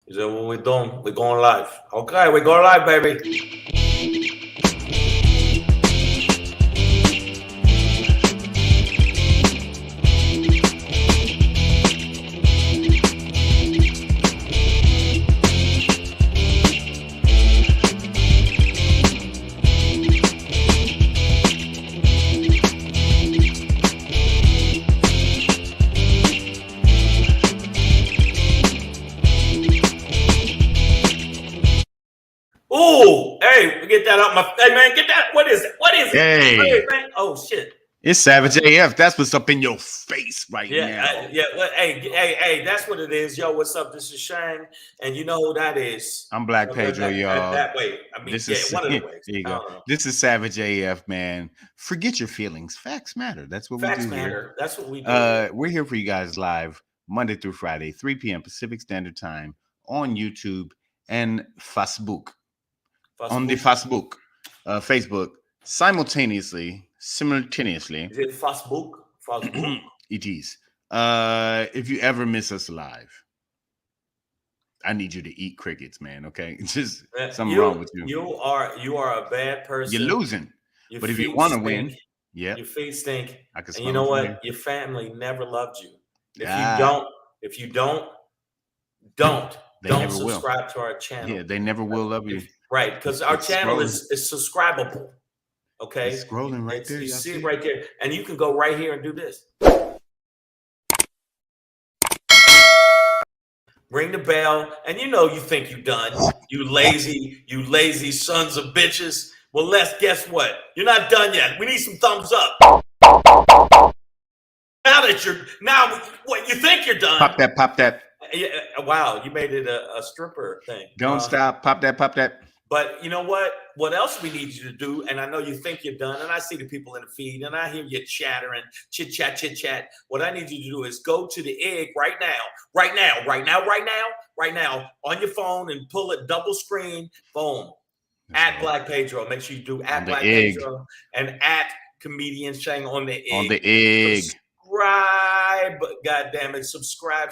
Is that what we're doing? We're going live. Okay, we're going live, baby. Oh, hey, get that out my. Hey, man, get that. What is it? What is it? Hey, man. Oh shit. It's Savage AF. That's what's up in your face right now. Well, hey, that's what it is. Yo, what's up? This is Shang, and you know who that is. I'm Black Pedro, y'all. That way. I mean, one of the ways. There you go. This is Savage AF, man. Forget your feelings. Facts matter. That's what Facts we do matter. here. That's what we do. We're here for you guys live Monday through Friday, 3 p.m. Pacific Standard Time on YouTube and Facebook. On the Facebook, Facebook, simultaneously. Is it Facebook? Facebook? It is. If you ever miss us live, I need you to eat crickets, man. Okay, just something wrong with you. You are a bad person. You're losing. But if you want to win, your feet stink. I can. And you know what? Your family never loved you. If you don't subscribe to our channel. Yeah, they never will love you. Right, because our channel is subscribable. Okay, it's scrolling right there. You see it right there, and you can go right here and do this. Ring the bell, and you think you're done. You lazy sons of bitches. Well, guess what? You're not done yet. We need some thumbs up. Now what you think you're done? Pop that. Yeah, wow, you made it a stripper thing. Don't stop. Pop that. But you know what? What else we need you to do? And I know you think you're done, and I see the people in the feed, and I hear you chattering, chit chat. What I need you to do is go to the egg right now on your phone and pull it double screen. Boom. At Black Pedro. Make sure you do at Black Pedro and at Comedian Shang on the egg. On the egg. Subscribe. God damn it. Subscribe.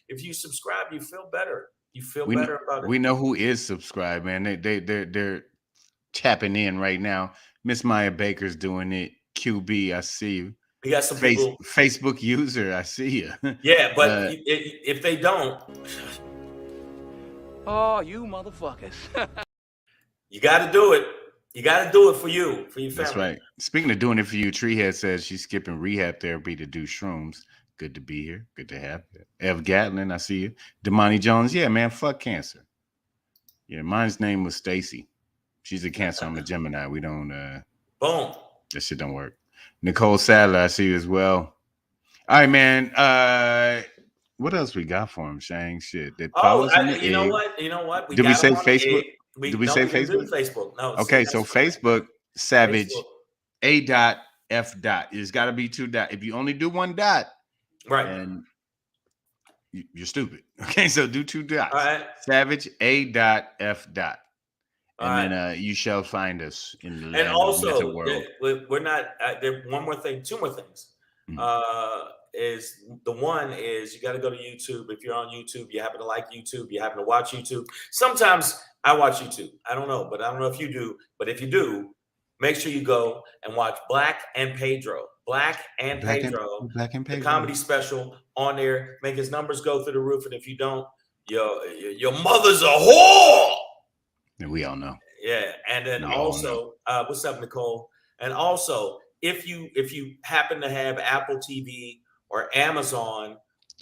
If you subscribe, you feel better. You feel better about it. We know who is subscribed, man. They're tapping in right now. Miss Maya Baker's doing it. QB, I see you. We got some people. Facebook user, I see you. Yeah, but if they don't, oh, you motherfuckers! You got to do it. You got to do it for your family. That's right. Speaking of doing it for you, Treehead says she's skipping rehab therapy to do shrooms. Good to be here. Good to have you. Ev Gatlin, I see you. Damani Jones, yeah, man, fuck cancer. Yeah, mine's name was Stacy. She's a Cancer. I'm a Gemini. We don't. Boom. That shit don't work. Nicole Sadler, I see you as well. All right, man. What else we got for him, Shang? Shit. You know what? Did we say Facebook? Did we say Facebook? Facebook. No. Okay, so Facebook, Savage, A.F. It's got to be 2 dots. If you only do 1 dot, right, and you're stupid. Okay, so do 2 dots. All right. Savage A.F. And then you shall find us in the land of the world. We're not. There. One more thing. 2 more things. Is the one is you got to go to YouTube. If you're on YouTube, you happen to like YouTube, you happen to watch YouTube. Sometimes I watch YouTube. I don't know, but I don't know if you do. But if you do, make sure you go and watch Black and Pedro. The comedy special on there. Make his numbers go through the roof. And if you don't, your mother's a whore. And we all know. Yeah. And then also, what's up, Nicole? And also, if you happen to have Apple TV or Amazon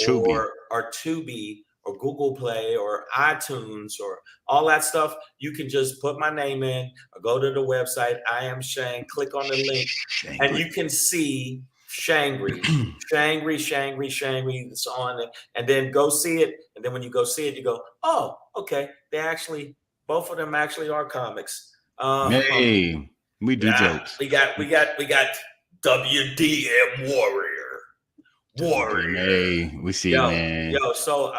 or Tubi or Google Play or iTunes or all that stuff, you can just put my name in or go to the website. I am Shang. Click on the link, and you can see Shangry. It's on it, and then go see it. And then when you go see it, you go, oh, okay. Both of them actually are comics. Hey, we do jokes. We got WDM Warrior. Hey, we see you, man. So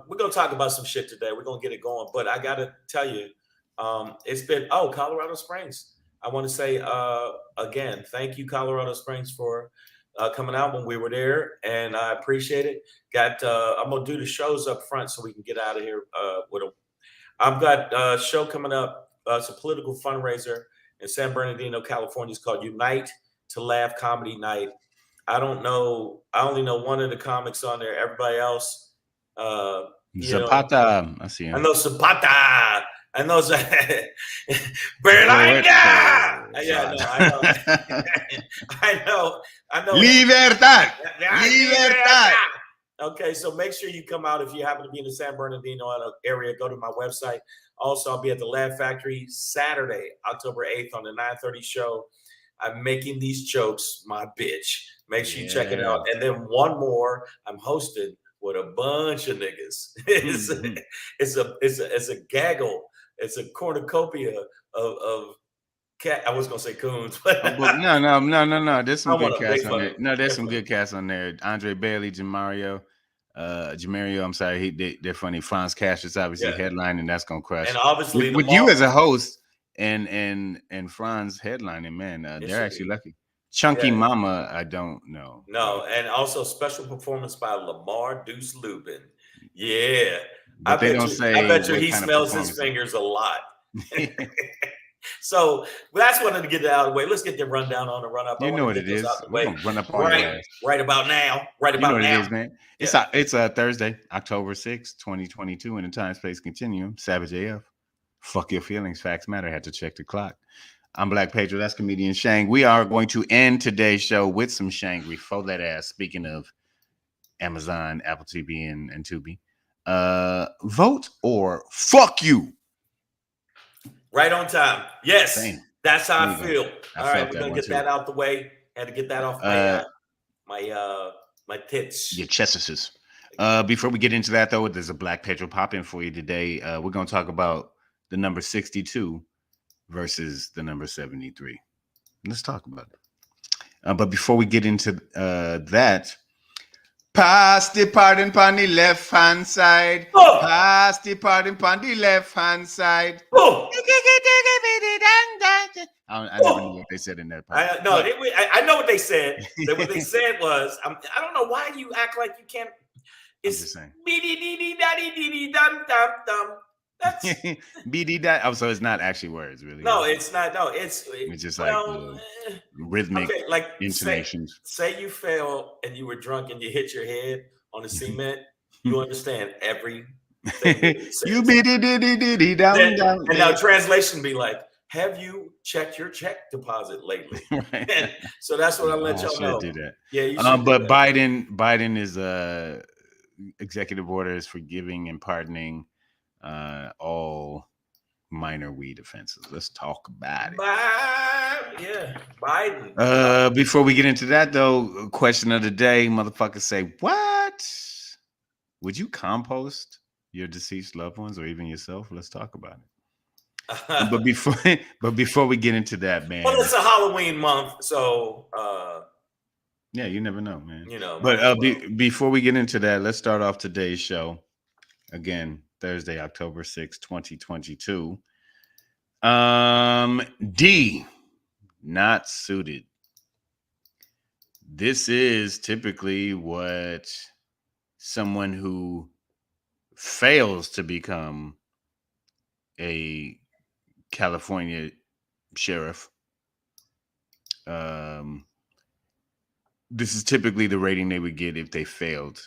we're gonna talk about some shit today. We're gonna get it going, but I gotta tell you, it's been Colorado Springs. I want to say again, thank you, Colorado Springs, for coming out when we were there, and I appreciate it. I'm gonna do the shows up front so we can get out of here with them. I've got a show coming up. It's a political fundraiser in San Bernardino, California. It's called Unite to Laugh Comedy Night. I don't know. I only know one of the comics on there. Everybody else, Zapata. I see him. I know Zapata. I know Berlanga. Yeah, no, I know. I know. Libertad. Libertad. Okay, so make sure you come out if you happen to be in the San Bernardino area. Go to my website. Also, I'll be at the Laugh Factory Saturday, October 8th on the 9:30 show. I'm making these jokes, my bitch. Make sure you check it out. And then one more, I'm hosting with a bunch of niggas. It's a gaggle. It's a cornucopia of cat. I was gonna say coons, but no. There's some good cats on there. No, there's some good cats on there. Andre Bailey, Jamario. I'm sorry, they're funny. Franz Cash is obviously headlining. That's gonna crush. And obviously, with you as a host and Franz headlining, man, they're actually lucky. Chunky Mama, I don't know. No, and also special performance by Lamar Deuce Lubin. Yeah, but I bet you he smells his fingers a lot. So that's what to get it out of the way. Let's get the rundown on the run up. You know what it is. We're gonna run up on right about now. Right about now. It is, man. It's Thursday, October 6th, 2022, in the time space continuum. Savage AF. Fuck your feelings. Facts matter. Had to check the clock. I'm Black Pedro. That's comedian Shang. We are going to end today's show with some Shangry for that ass. Speaking of Amazon, Apple TV, and Tubi. Vote or fuck you. Right on time. Yes. Same. That's how I feel. All right, we're gonna get that out the way. Had to get that off my tits. Your chesses. Before we get into that, though, there's a Black Pedro pop-in for you today. We're gonna talk about the number 62 versus the number 73. Let's talk about it. But before we get into that, pass the pardon on the left hand side. Oh. Pass the pardon on the left hand side. Oh. I never knew what they said in that part. I know what they said. What they said was, I don't know why you act like you can't. It's that's BD. Oh, so it's not actually words, really. No, it's not. No, it's just like rhythmic intonations. Say you fell and you were drunk and you hit your head on the cement. You understand every. You BD down. And now translation be like, have you checked your check deposit lately? Right. So that's what I'll let y'all know. Do that. Yeah, you but Biden is executive orders forgiving and pardoning all minor weed offenses. Let's talk about it. Biden. Before we get into that, though, question of the day, motherfuckers say, what? Would you compost your deceased loved ones or even yourself? Let's talk about it. But before we get into that, man. Well, it's a Halloween month, so yeah, you never know, man. But before we get into that, let's start off today's show. Again, Thursday, October 6th, 2022. D, not suited. This is typically what someone who fails to become a California sheriff. This is typically the rating they would get if they failed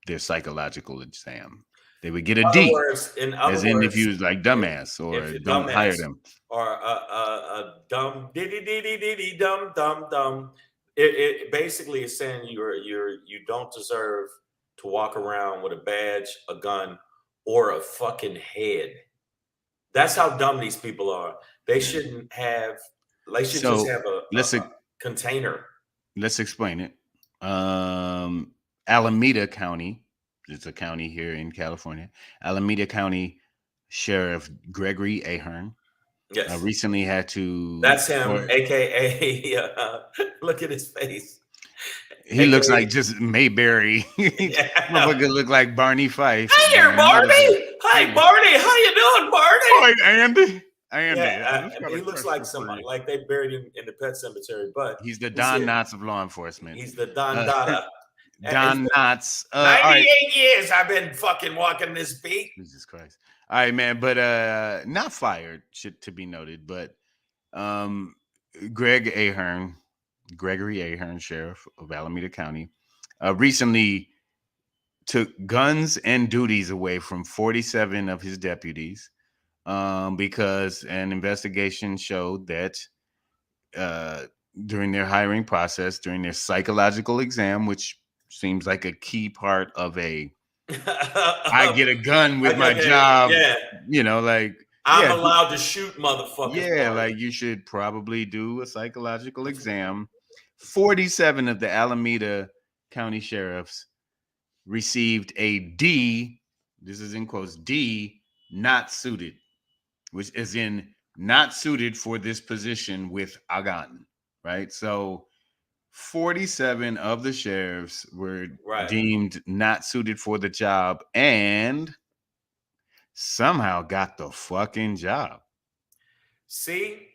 their psychological exam. They would get a D. In other words, if you was like dumbass or don't hire them. Or a dumb dumb. It basically is saying you don't deserve to walk around with a badge, a gun, or a fucking head. That's how dumb these people are. They shouldn't have. They should just have a container. Let's explain it. Alameda County, it's a county here in California. Alameda County Sheriff Gregory Ahern. Yes. Recently had to. That's him, aka. Look at his face. He looks like just Mayberry. Motherfucker look like Barney Fife. Hey there, Barney. Hi, Barney. How you doing, Barney? Hi, Andy. I am Yeah, nigga. Let's call he it looks crush like for somebody free. like they buried him in the pet cemetery. But He's the he's Don here. Knotts of law enforcement. He's the Don Uh, Dada. He's Don Knotts. All right. 98 years I've been fucking walking this beat. Jesus Christ. All right, man. But not fired, should to be noted. But um, Gregory Ahern, sheriff of Alameda County, recently took guns and duties away from 47 of his deputies because an investigation showed that during their hiring process, during their psychological exam, which seems like a key part of I get a gun with my job, Yeah, like, I'm yeah, allowed to shoot motherfuckers. yeah, Barney. like you should probably do a psychological exam. 47 of the Alameda County sheriffs received a D, this is in quotes, D, not suited, which is in not suited for this position with a gun, right? So 47 of the sheriffs were deemed not suited for the job and somehow got the fucking job. See?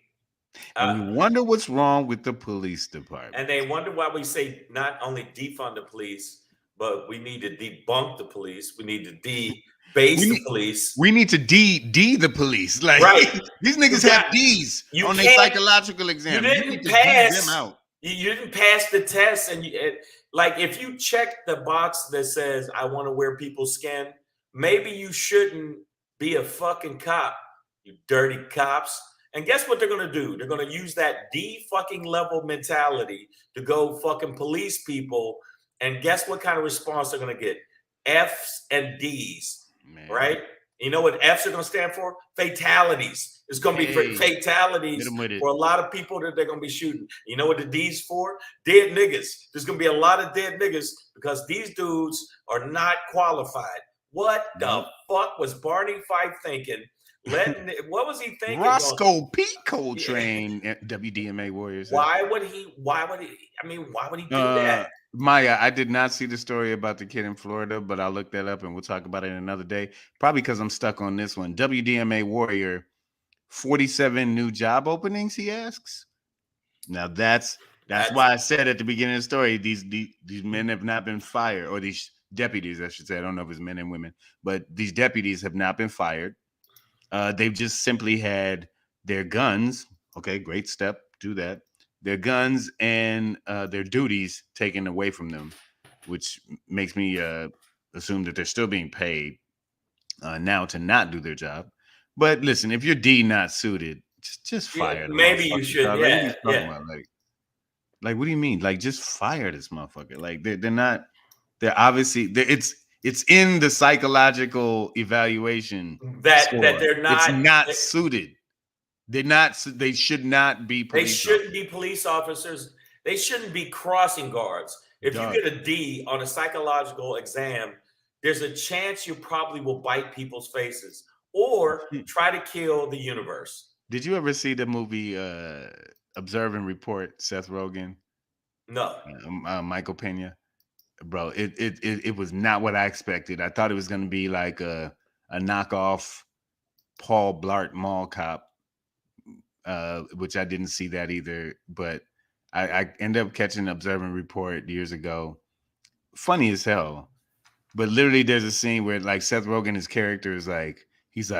And we wonder what's wrong with the police department. And they wonder why we say not only defund the police, but we need to debunk the police. We need to debase the police. We need to D the police. Like, these niggas have D's on their psychological exam. You need didn't to pass. D them out. You didn't pass the test, and like if you check the box that says I want to wear people's skin, maybe you shouldn't be a fucking cop. You dirty cops. And guess what they're going to do? They're going to use that D fucking level mentality to go fucking police people. And guess what kind of response they're going to get? F's and D's, right? You know what F's are going to stand for? Fatalities. It's going to be fatalities for a lot of people that they're going to be shooting. You know what the D's for? Dead niggas. There's going to be a lot of dead niggas because these dudes are not qualified. What the fuck was Barney Fife thinking? What was he thinking? Roscoe P. Coltrane, WDMA Warriors. Why would he do that? Maya, I did not see the story about the kid in Florida, but I'll look that up and we'll talk about it another day. Probably because I'm stuck on this one. WDMA Warrior, 47 new job openings, he asks. Now that's why I said at the beginning of the story, these men have not been fired, or these deputies, I should say. I don't know if it's men and women, but these deputies have not been fired. They've just simply had their guns. Okay, great step. Do that. Their guns and their duties taken away from them, which makes me assume that they're still being paid now to not do their job. But listen, if you're D not suited, just fire them. Maybe you should. Like, what do you mean? Like, just fire this motherfucker. Like, they're not. They're obviously. It's in the psychological evaluation that they're not. It's not suited. They're not. They should not be. They shouldn't be police officers. They shouldn't be crossing guards. If you get a D on a psychological exam, there's a chance you probably will bite people's faces or try to kill the universe. Did you ever see the movie Observe and Report? Seth Rogen. No. Michael Pena. Bro, it was not what I expected. I thought it was going to be like a knockoff Paul Blart Mall Cop, which I didn't see that either. But I ended up catching Observe and Report years ago. Funny as hell. But literally there's a scene where like Seth Rogen, his character is like, he's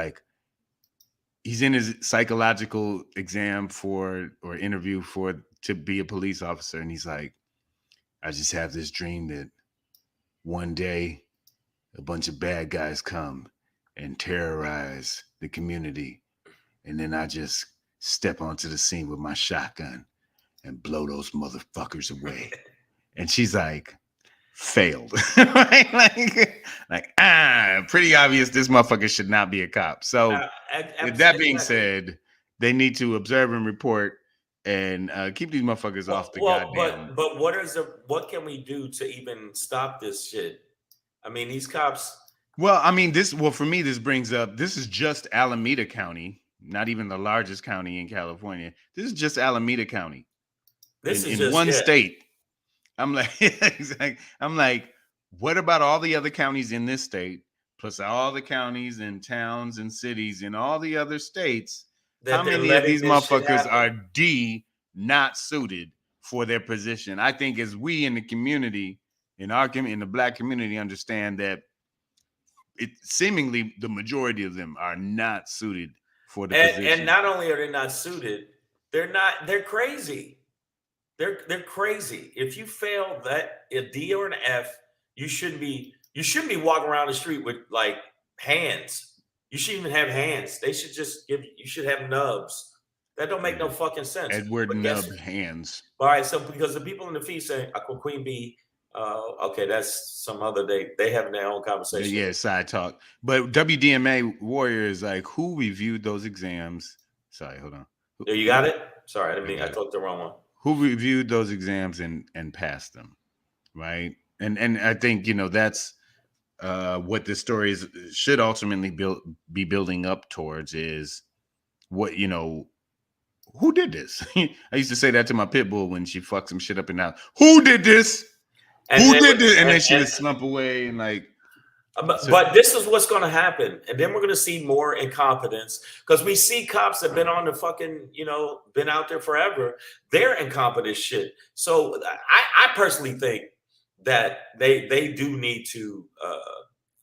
in his psychological exam interview to be a police officer. And he's like, I just have this dream that one day a bunch of bad guys come and terrorize the community. And then I just step onto the scene with my shotgun and blow those motherfuckers away. And she's like, failed. Pretty obvious this motherfucker should not be a cop. So with that being said, they need to observe and report and keep these motherfuckers off the goddamn. But what can we do to even stop this shit? I mean, these cops. Well, I mean, for me, this brings up, this is just Alameda County, not even the largest county in California. This is just Alameda County. This is in one state. I'm like, what about all the other counties in this state, plus all the counties and towns and cities in all the other states How many of these motherfuckers are not suited for their position? I think as we in the community, in the black community, understand that it seemingly the majority of them are not suited for the position. And not only are they not suited, they're crazy. They're crazy. If you fail that a D or an F, you shouldn't be walking around the street with like hands. You shouldn't even have hands. They should just you should have nubs. That don't make no fucking sense. Edward Nub hands. All right, so because the people in the feed say Queen Bee, okay, that's some other day. They having their own conversation. Yeah, side talk. But WDMA Warrior is like, who reviewed those exams? Sorry, hold on. There, you got it? Sorry, I took the wrong one. Who reviewed those exams and passed them, right? And I think, that's what the story should ultimately be building up towards is what, who did this? I used to say that to my pit bull when she fucked some shit up and out. Who did this? Who did this? And then she would slump away and like. But this is what's going to happen. And then we're going to see more incompetence because we see cops that have been on the fucking, been out there forever. They're incompetent shit. So I personally think that they do need to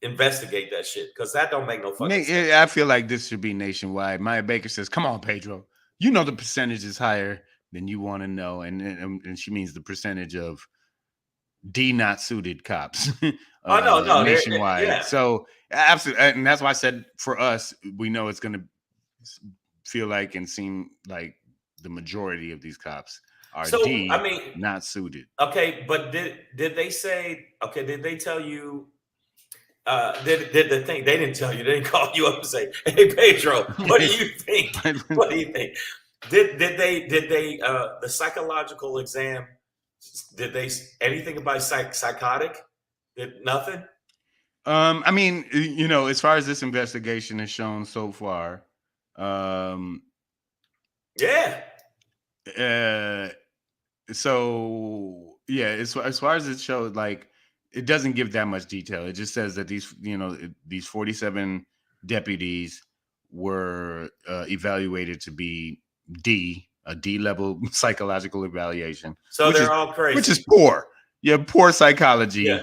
investigate that shit because that don't make no fucking sense. I feel like this should be nationwide. Maya Baker says, come on, Pedro. You know the percentage is higher than you want to know. And she means the percentage of D not suited cops. No, nationwide. Yeah. So absolutely, and that's why I said for us, we know it's going to feel like and seem like the majority of these cops are not suited. Okay, but did they say? Okay, did they tell you? Did the thing? They didn't tell you. They didn't call you up and say, "Hey, Pedro, what do you think? What do you think?" Did they the psychological exam? Did they anything about psychotic? Did nothing? I mean, as far as this investigation has shown so far, yeah. So yeah, as far as it showed, like it doesn't give that much detail. It just says that these 47 deputies were evaluated to be a D level psychological evaluation. So they're all crazy, which is poor. You have poor psychology,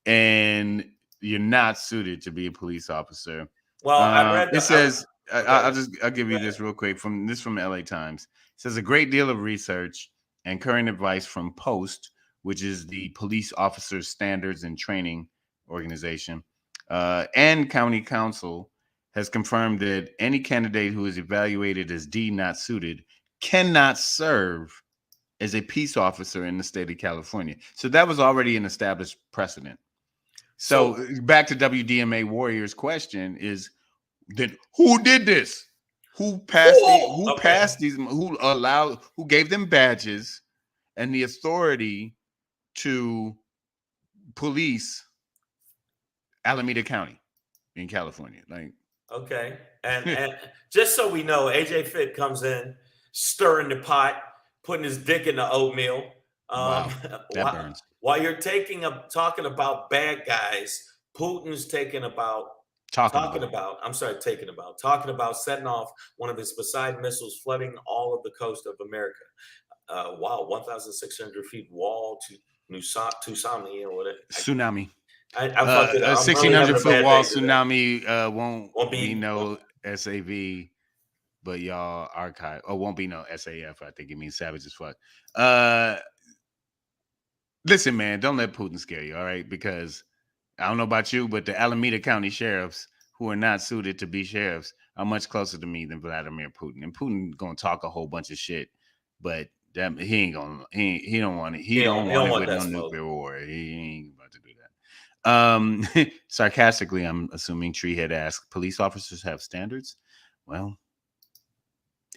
and you're not suited to be a police officer. Well, I read. It says, I'll give you this real quick from LA Times. It says a great deal of research and current advice from POST, which is the Police Officers Standards and Training Organization, and County Council has confirmed that any candidate who is evaluated as D not suited cannot serve as a peace officer in the state of California. So that was already an established precedent. So back to WDMA Warrior's question is that who did this? Who passed these? Who gave them badges and the authority to police Alameda County in California? Like, okay, and just so we know, AJ Fit comes in, stirring the pot, putting his dick in the oatmeal. Wow, that burns. While you're talking about bad guys, Putin's talking about setting off one of his Poseidon missiles, flooding all of the coast of America. 1,600 feet wall to Tsunami or whatever. Tsunami. I fucked it up. 1,600-foot wall tsunami won't be no SAV, but y'all archive. Oh, won't be no SAF. I think it means savage as fuck. Listen, man, don't let Putin scare you, all right? Because I don't know about you, but the Alameda County sheriffs who are not suited to be sheriffs are much closer to me than Vladimir Putin. And Putin gonna talk a whole bunch of shit, but he ain't gonna. He don't want it. He don't want it with no nuclear war. He ain't about to do that. Sarcastically, I'm assuming Treehead asked, police officers have standards? Well,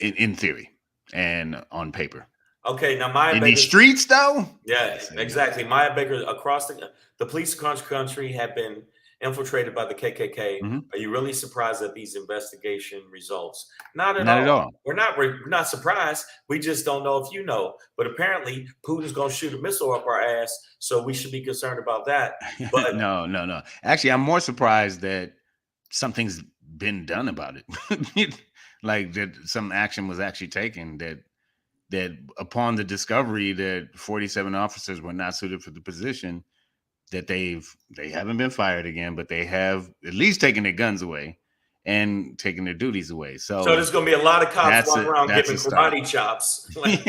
in theory and on paper. Okay, now Maya Baker, these streets, though. Yeah, exactly. Maya Baker, across the police across the country have been infiltrated by the KKK. Mm-hmm. Are you really surprised at these investigation results? Not at all. We're not surprised. We just don't know if you know. But apparently, Putin's going to shoot a missile up our ass, so we should be concerned about that. But no. Actually, I'm more surprised that something's been done about it. like that some action was actually taken, that upon the discovery that 47 officers were not suited for the position, that they haven't been fired again, but they have at least taken their guns away and taking their duties away. So there's going to be a lot of cops walking around that's giving a start. karate chops. Like,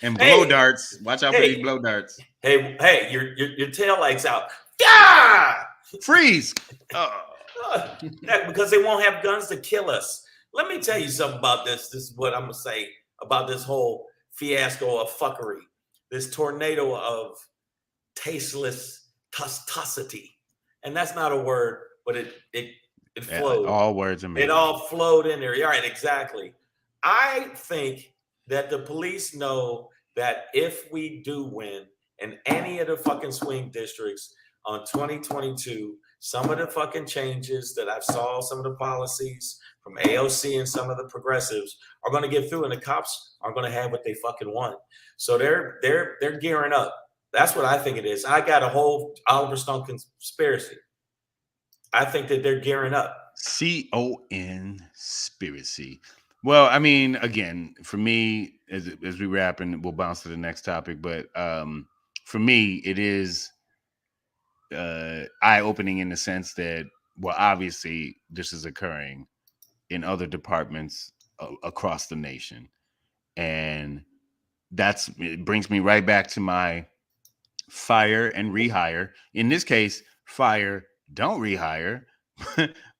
and blow darts. Watch out for these blow darts. Hey, your tail lights out. Yeah! Freeze! Because they won't have guns to kill us. Let me tell you something about this. This is what I'm going to say about this whole fiasco of fuckery. This tornado of tasteless toxicity. And that's not a word, but it flowed. All words are made. It all flowed in there. All right, exactly. I think that the police know that if we do win in any of the fucking swing districts on 2022, some of the fucking changes that I've saw, some of the policies from AOC and some of the progressives are going to get through, and the cops are going to have what they fucking want. So they're gearing up. That's what I think it is. I got a whole Oliver Stone conspiracy. I think that they're gearing up. conspiracy. Well, I mean, again, for me, as we wrap, and we'll bounce to the next topic, but for me, it is eye-opening in the sense that, well, obviously, this is occurring in other departments across the nation, and it brings me right back to my fire and rehire. In this case, fire, don't rehire,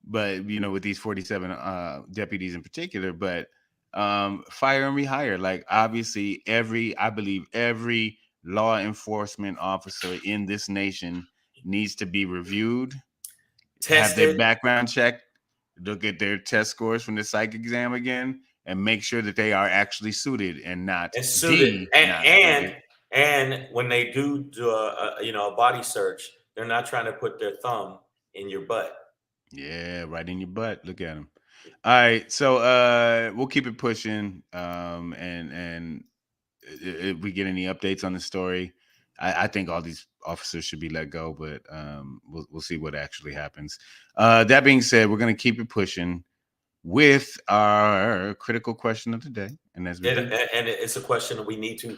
but with these 47 deputies in particular, but fire and rehire. Like, obviously, I believe every law enforcement officer in this nation needs to be reviewed, tested, have their background checked, look at their test scores from the psych exam again, and make sure that they are actually suited and not suited. And when they do a body search, they're not trying to put their thumb in your butt. Yeah, right in your butt. Look at them. All right, so we'll keep it pushing, and if we get any updates on the story, I think all these officers should be let go, but we'll see what actually happens. That being said, we're going to keep it pushing with our critical question of the day, and it's a question that we need to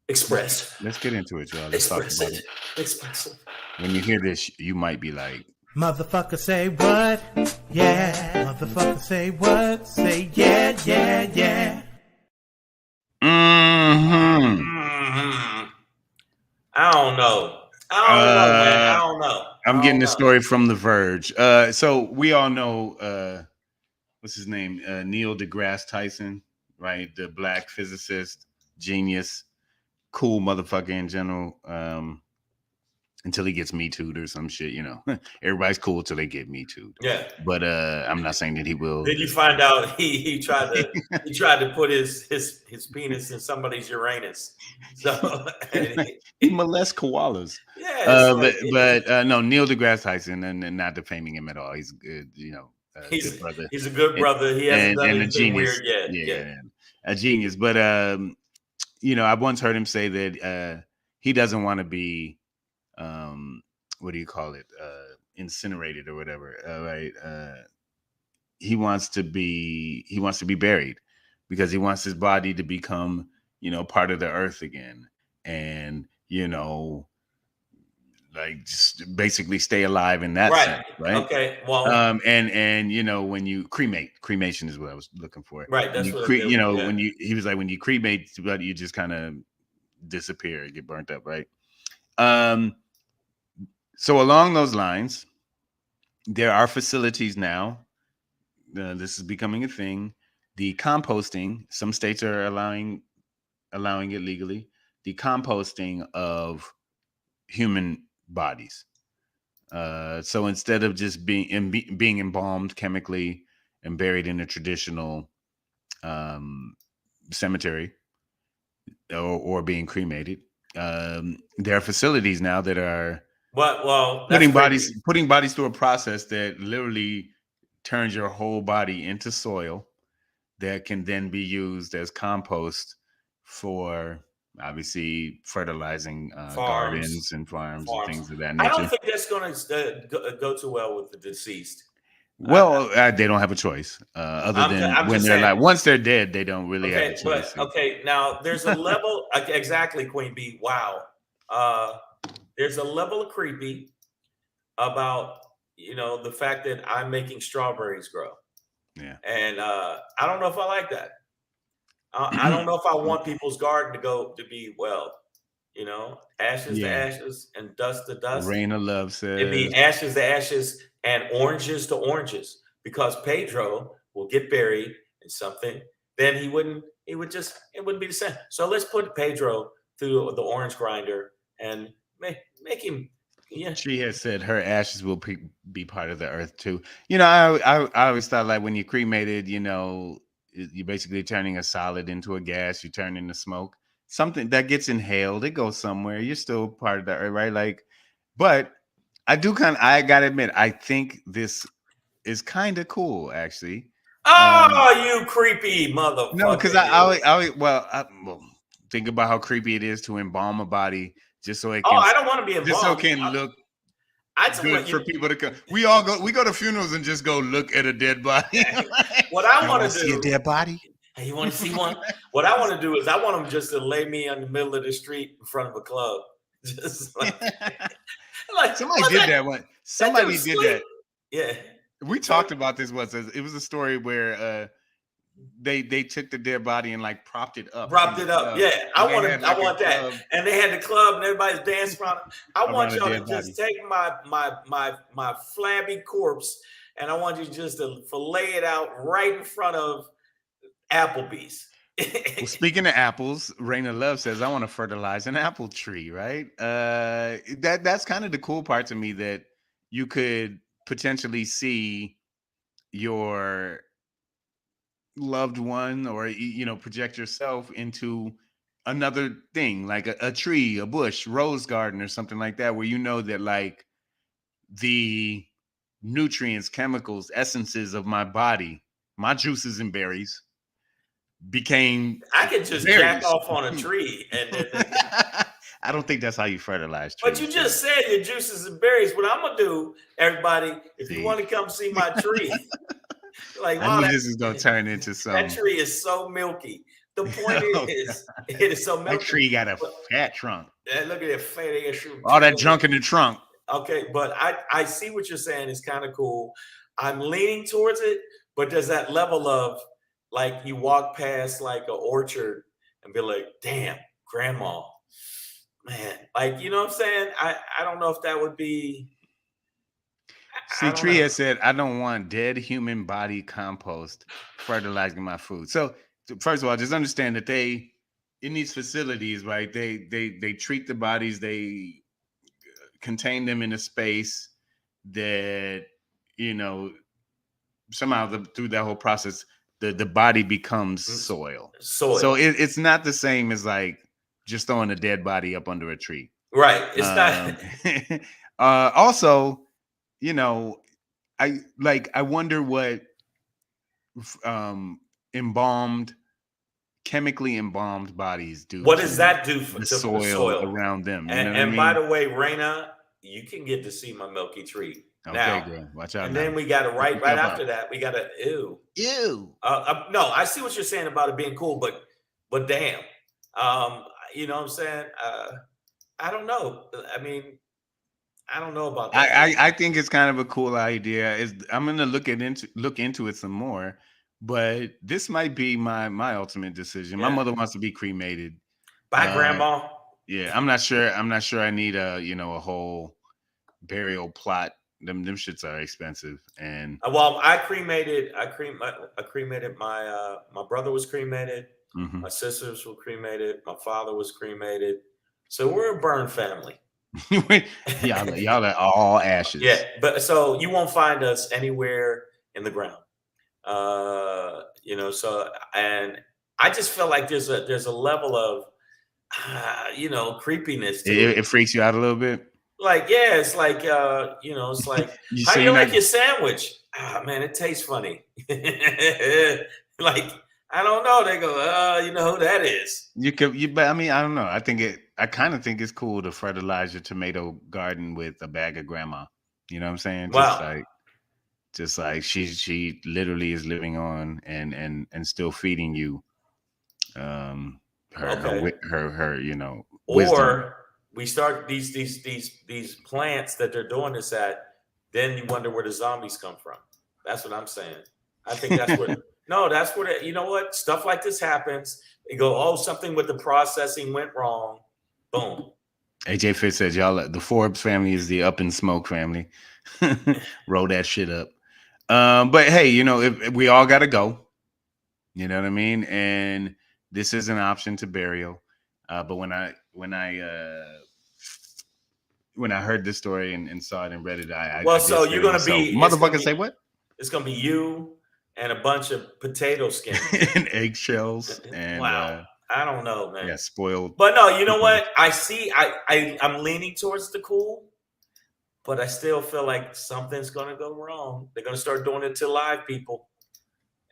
express. Let's get into it, y'all. Let's talk about it. Express it. When you hear this, you might be like, "Motherfucker, say what? Yeah. Motherfucker, say what? Say yeah, yeah, yeah." I don't know, man. I don't know. I'm getting the story from The Verge. So we all know, what's his name? Neil deGrasse Tyson, right? The black physicist, genius, cool motherfucker in general. Until he gets Me Too'd or some shit, everybody's cool till they get Me Too'd. Yeah. But I'm not saying that he will. Then you find out he tried to put his penis in somebody's Uranus. So he molests koalas. Yeah. But no, Neil deGrasse Tyson, and not defaming him at all. He's good, he's good brother. He's a good brother. He hasn't done anything weird yet. Yeah, a genius. But I once heard him say that he doesn't want to be what do you call it, incinerated or whatever, right? He wants to be buried because he wants his body to become part of the earth again, and like just basically stay alive in that sense, right? Okay. Well, and when you cremation is what I was looking for, right? That's what when he was like, when you cremate, you just kind of disappear, get burnt up, right? So along those lines, there are facilities now. This is becoming a thing. The composting, some states are allowing it legally. The composting of human bodies. So instead of just being embalmed chemically and buried in a traditional cemetery or being cremated, there are facilities now that are putting bodies through a process that literally turns your whole body into soil that can then be used as compost for obviously fertilizing gardens and farms and things of that nature. I don't think that's going to go too well with the deceased. Well, they don't have a choice. Other than I'm when just they're saying. like, once they're dead, they don't really have a Okay, but choice. okay, now there's a level. Exactly, Queen Bee. Wow. There's a level of creepy about the fact that I'm making strawberries grow. Yeah. And I don't know if I like that. I don't know if I want people's garden to be ashes to Yeah. ashes and dust to dust. Raina Love It'd says be ashes to ashes and oranges to oranges, because Pedro will get buried in something. Then it wouldn't be the same. So let's put Pedro through the orange grinder and make him. Yeah. she has said her ashes will be part of the earth too. I always thought, like, when you cremated, you're basically turning a solid into a gas. You turn into smoke. Something that gets inhaled, it goes somewhere. You're still part of the earth, right? Like, but I gotta admit, I think this is kind of cool, actually. Oh, you creepy motherfucker! No, because well, think about how creepy it is to embalm a body just so it can. I don't want to be embalmed. Just so it can look good for people to come. We go to funerals and just go look at a dead body. What I want to see a dead body. Hey, you want to see one? What I want to do is I want them just to lay me in the middle of the street in front of a club. Just like somebody did that one. Somebody did that. Yeah. We talked about this once. It was a story where they took the dead body and like propped it up. Yeah, I want that. And they had the club and everybody's dancing around. I want y'all to just take my flabby corpse, and I want you just to fillet it out right in front of Applebee's. Well, speaking of apples, Raina Love says, I want to fertilize an apple tree, right? That's kind of the cool part to me, that you could potentially see your loved one, or project yourself into another thing, like a tree, a bush, rose garden, or something like that, where that, like, the nutrients, chemicals, essences of my body, my juices and berries became. I could just jack off on a tree and I don't think that's how you fertilize trees. But you just said your juices and berries. What I'm gonna do, everybody, if you want to come see my tree, like, wow, this is gonna turn into something. That tree is so milky. The point is, it is so milky. That tree got a fat trunk. Look at that fat ass tree. All that junk in the trunk. Okay, but I see what you're saying is kind of cool. I'm leaning towards it, but there's that level of, like, you walk past like an orchard and be like, damn, grandma, man. Like, you know what I'm saying? I don't know if that would be. See, Tree has said, I don't want dead human body compost fertilizing my food. So first of all, just understand that in these facilities, right, they treat the bodies, they contain them in a space that, somehow through that whole process, the body becomes soil. So it's not the same as, like, just throwing a dead body up under a tree. Right. It's not. Also, I wonder what chemically embalmed bodies do. What does that do for the soil around them? And by the way, Raina, you can get to see my milky tree. Okay, now, girl. Watch out. And then we got to right after that, we got to ew. No, I see what you're saying about it being cool, but damn, you know what I'm saying? I don't know. I mean, I don't know about that. I think it's kind of a cool idea. I'm gonna look into it some more, but this might be my ultimate decision. Yeah. My mother wants to be cremated by grandma. Yeah, I'm not sure I need a whole burial plot. Them shits are expensive. And well, I cremated my brother was cremated. Mm-hmm. My sisters were cremated. My father was cremated. So we're a burn family. y'all are all ashes. Yeah, but so you won't find us anywhere in the ground. So, and I just feel like there's a level of creepiness to it. It freaks you out a little bit. Like, yeah, it's like it's like how you like your sandwich? Man, it tastes funny. Like, I don't know. They go, you know who that is. But I mean, I don't know. I kind of think it's cool to fertilize your tomato garden with a bag of grandma. You know what I'm saying? Wow. Just like, Just like she literally is living on and still feeding you her you know, wisdom. Or we start these plants that they're doing this at, then you wonder where the zombies come from. That's what I'm saying. I think that's what no, that's what you know what? Stuff like this happens. They go, oh, something with the processing went wrong. Boom. AJ Fitz says, y'all, the Forbes family is the Up in Smoke family. Roll that shit up. But hey, you know, if we all got to go, you know what I mean? And this is an option to burial. But when I heard this story and saw it and read it, so you're going to be motherfucker. Say what? It's going to be you and a bunch of potato skins and eggshells. And wow. I don't know, man. Yeah, spoiled. But no, you know what? I see. I'm leaning towards the cool, but I still feel like something's going to go wrong. They're going to start doing it to live people,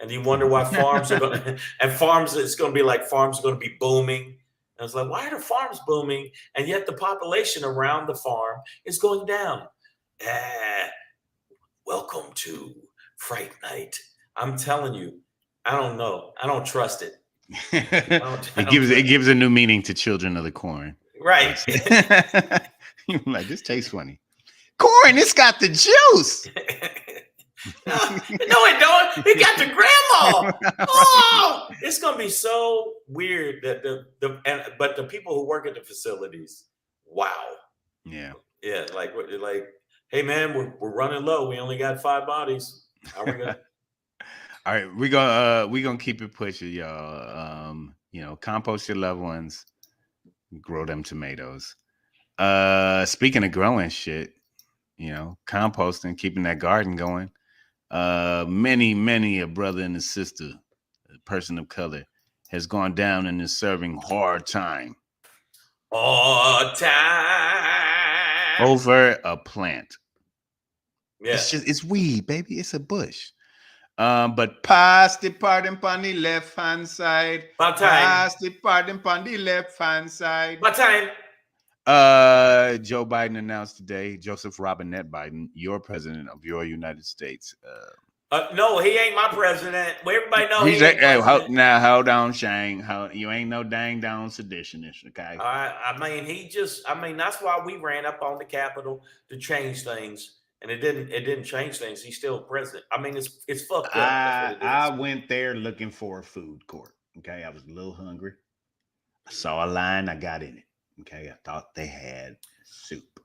and you wonder why farms are going to. And farms, it's going to be like farms are going to be booming. And it's like, why are the farms booming, and yet the population around the farm is going down? Welcome to Fright Night. I'm telling you, I don't know. I don't trust it. It gives a new meaning to Children of the Corn. Right. Like, this tastes funny. Corn, it's got the juice. No, it don't. It got the grandma. Oh, it's gonna be so weird that but the people who work at the facilities, wow. Yeah. Like hey man, we're running low. We only got 5 bodies. How are we gonna? All right, we're gonna keep it pushing, y'all. You know, compost your loved ones, grow them tomatoes. Speaking of growing shit, you know, composting, keeping that garden going. Many a brother and a sister, a person of color, has gone down and is serving hard time. Hard time over a plant. Yeah, it's weed, baby. It's a bush. But pass the pardon on the left hand side. Pass the pardon on the left hand side. My time. Joe Biden announced today, Joseph Robinette Biden, your president of your United States. No, he ain't my president. Well, everybody know he ain't now hold on, Shane. You ain't no dang down seditionist, okay? I mean, that's why we ran up on the Capitol to change things. And it didn't change things. He's still president. I mean, it's fucked up. I went there looking for a food court. Okay, I was a little hungry. I saw a line. I got in it. Okay, I thought they had soup.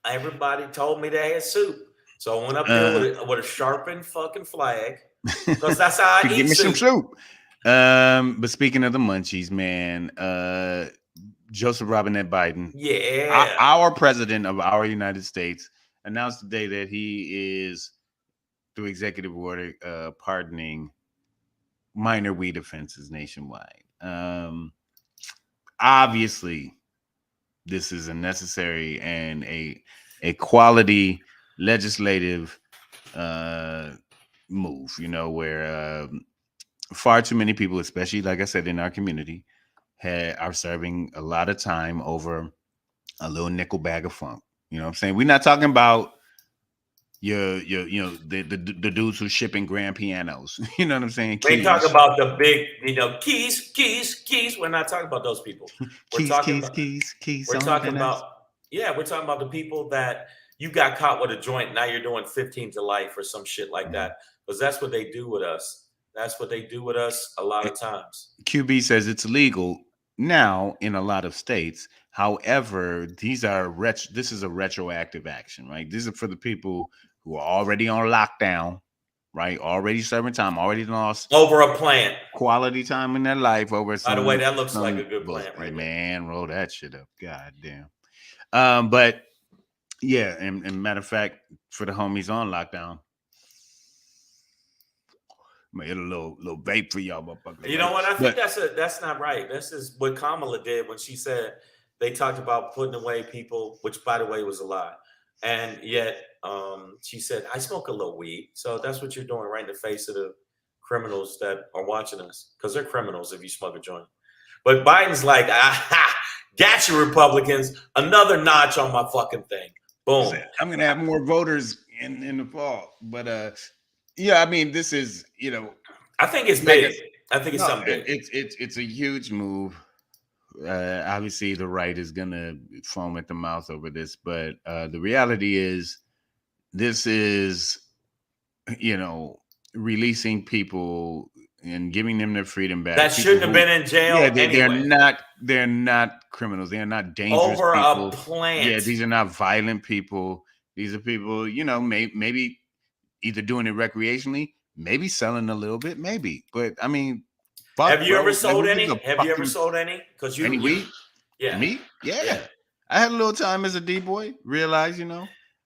Everybody told me they had soup, so I went up there with a sharpened fucking flag because that's how I eat. Give me some soup. But speaking of the munchies, man, Joseph Robinette Biden, our president of our United States, announced today that he is, through executive order, pardoning minor weed offenses nationwide. Obviously, this is a necessary and a quality legislative move, you know, where far too many people, especially, like I said, in our community, are serving a lot of time over a little nickel bag of funk. You know what I'm saying? We're not talking about the dudes who shipping grand pianos. You know what I'm saying? We talk about the big, keys. We're not talking about those people. We're talking about the people that you got caught with a joint. Now you're doing 15 to life or some shit like that. Because that's what they do with us. That's what they do with us a lot of times. QB says it's legal now in a lot of states. However, this is a retroactive action, right? This is for the people who are already on lockdown, right? Already serving time, already lost over a plant, quality time in their life over. By the way, that looks like a good plant, right? Man, roll that shit up, god damn. But yeah, and matter of fact, for the homies on lockdown, made a little vape for y'all, motherfuckers. You know what? I think that's not right. This is what Kamala did when she said they talked about putting away people, which by the way was a lie. And yet she said, I smoke a little weed. So that's what you're doing right in the face of the criminals that are watching us, because they're criminals if you smoke a joint. But Biden's like, got you Republicans, another notch on my fucking thing. Boom. I'm going to have more voters in the fall. But Yeah, I mean, this is, I think it's like big. I think it's something big. it's a huge move. Obviously, the right is gonna foam at the mouth over this, but the reality is, this is, releasing people and giving them their freedom back. That shouldn't have been in jail anyway. They're not criminals. They're not dangerous Over people. a plant. Yeah, these are not violent people. These are people, maybe either doing it recreationally, maybe selling a little bit, maybe. But I mean, fuck, have you bro. ever sold Like, any? Have you ever sold any? Because any weed? Yeah. Me? Yeah. I had a little time as a D boy. Realized,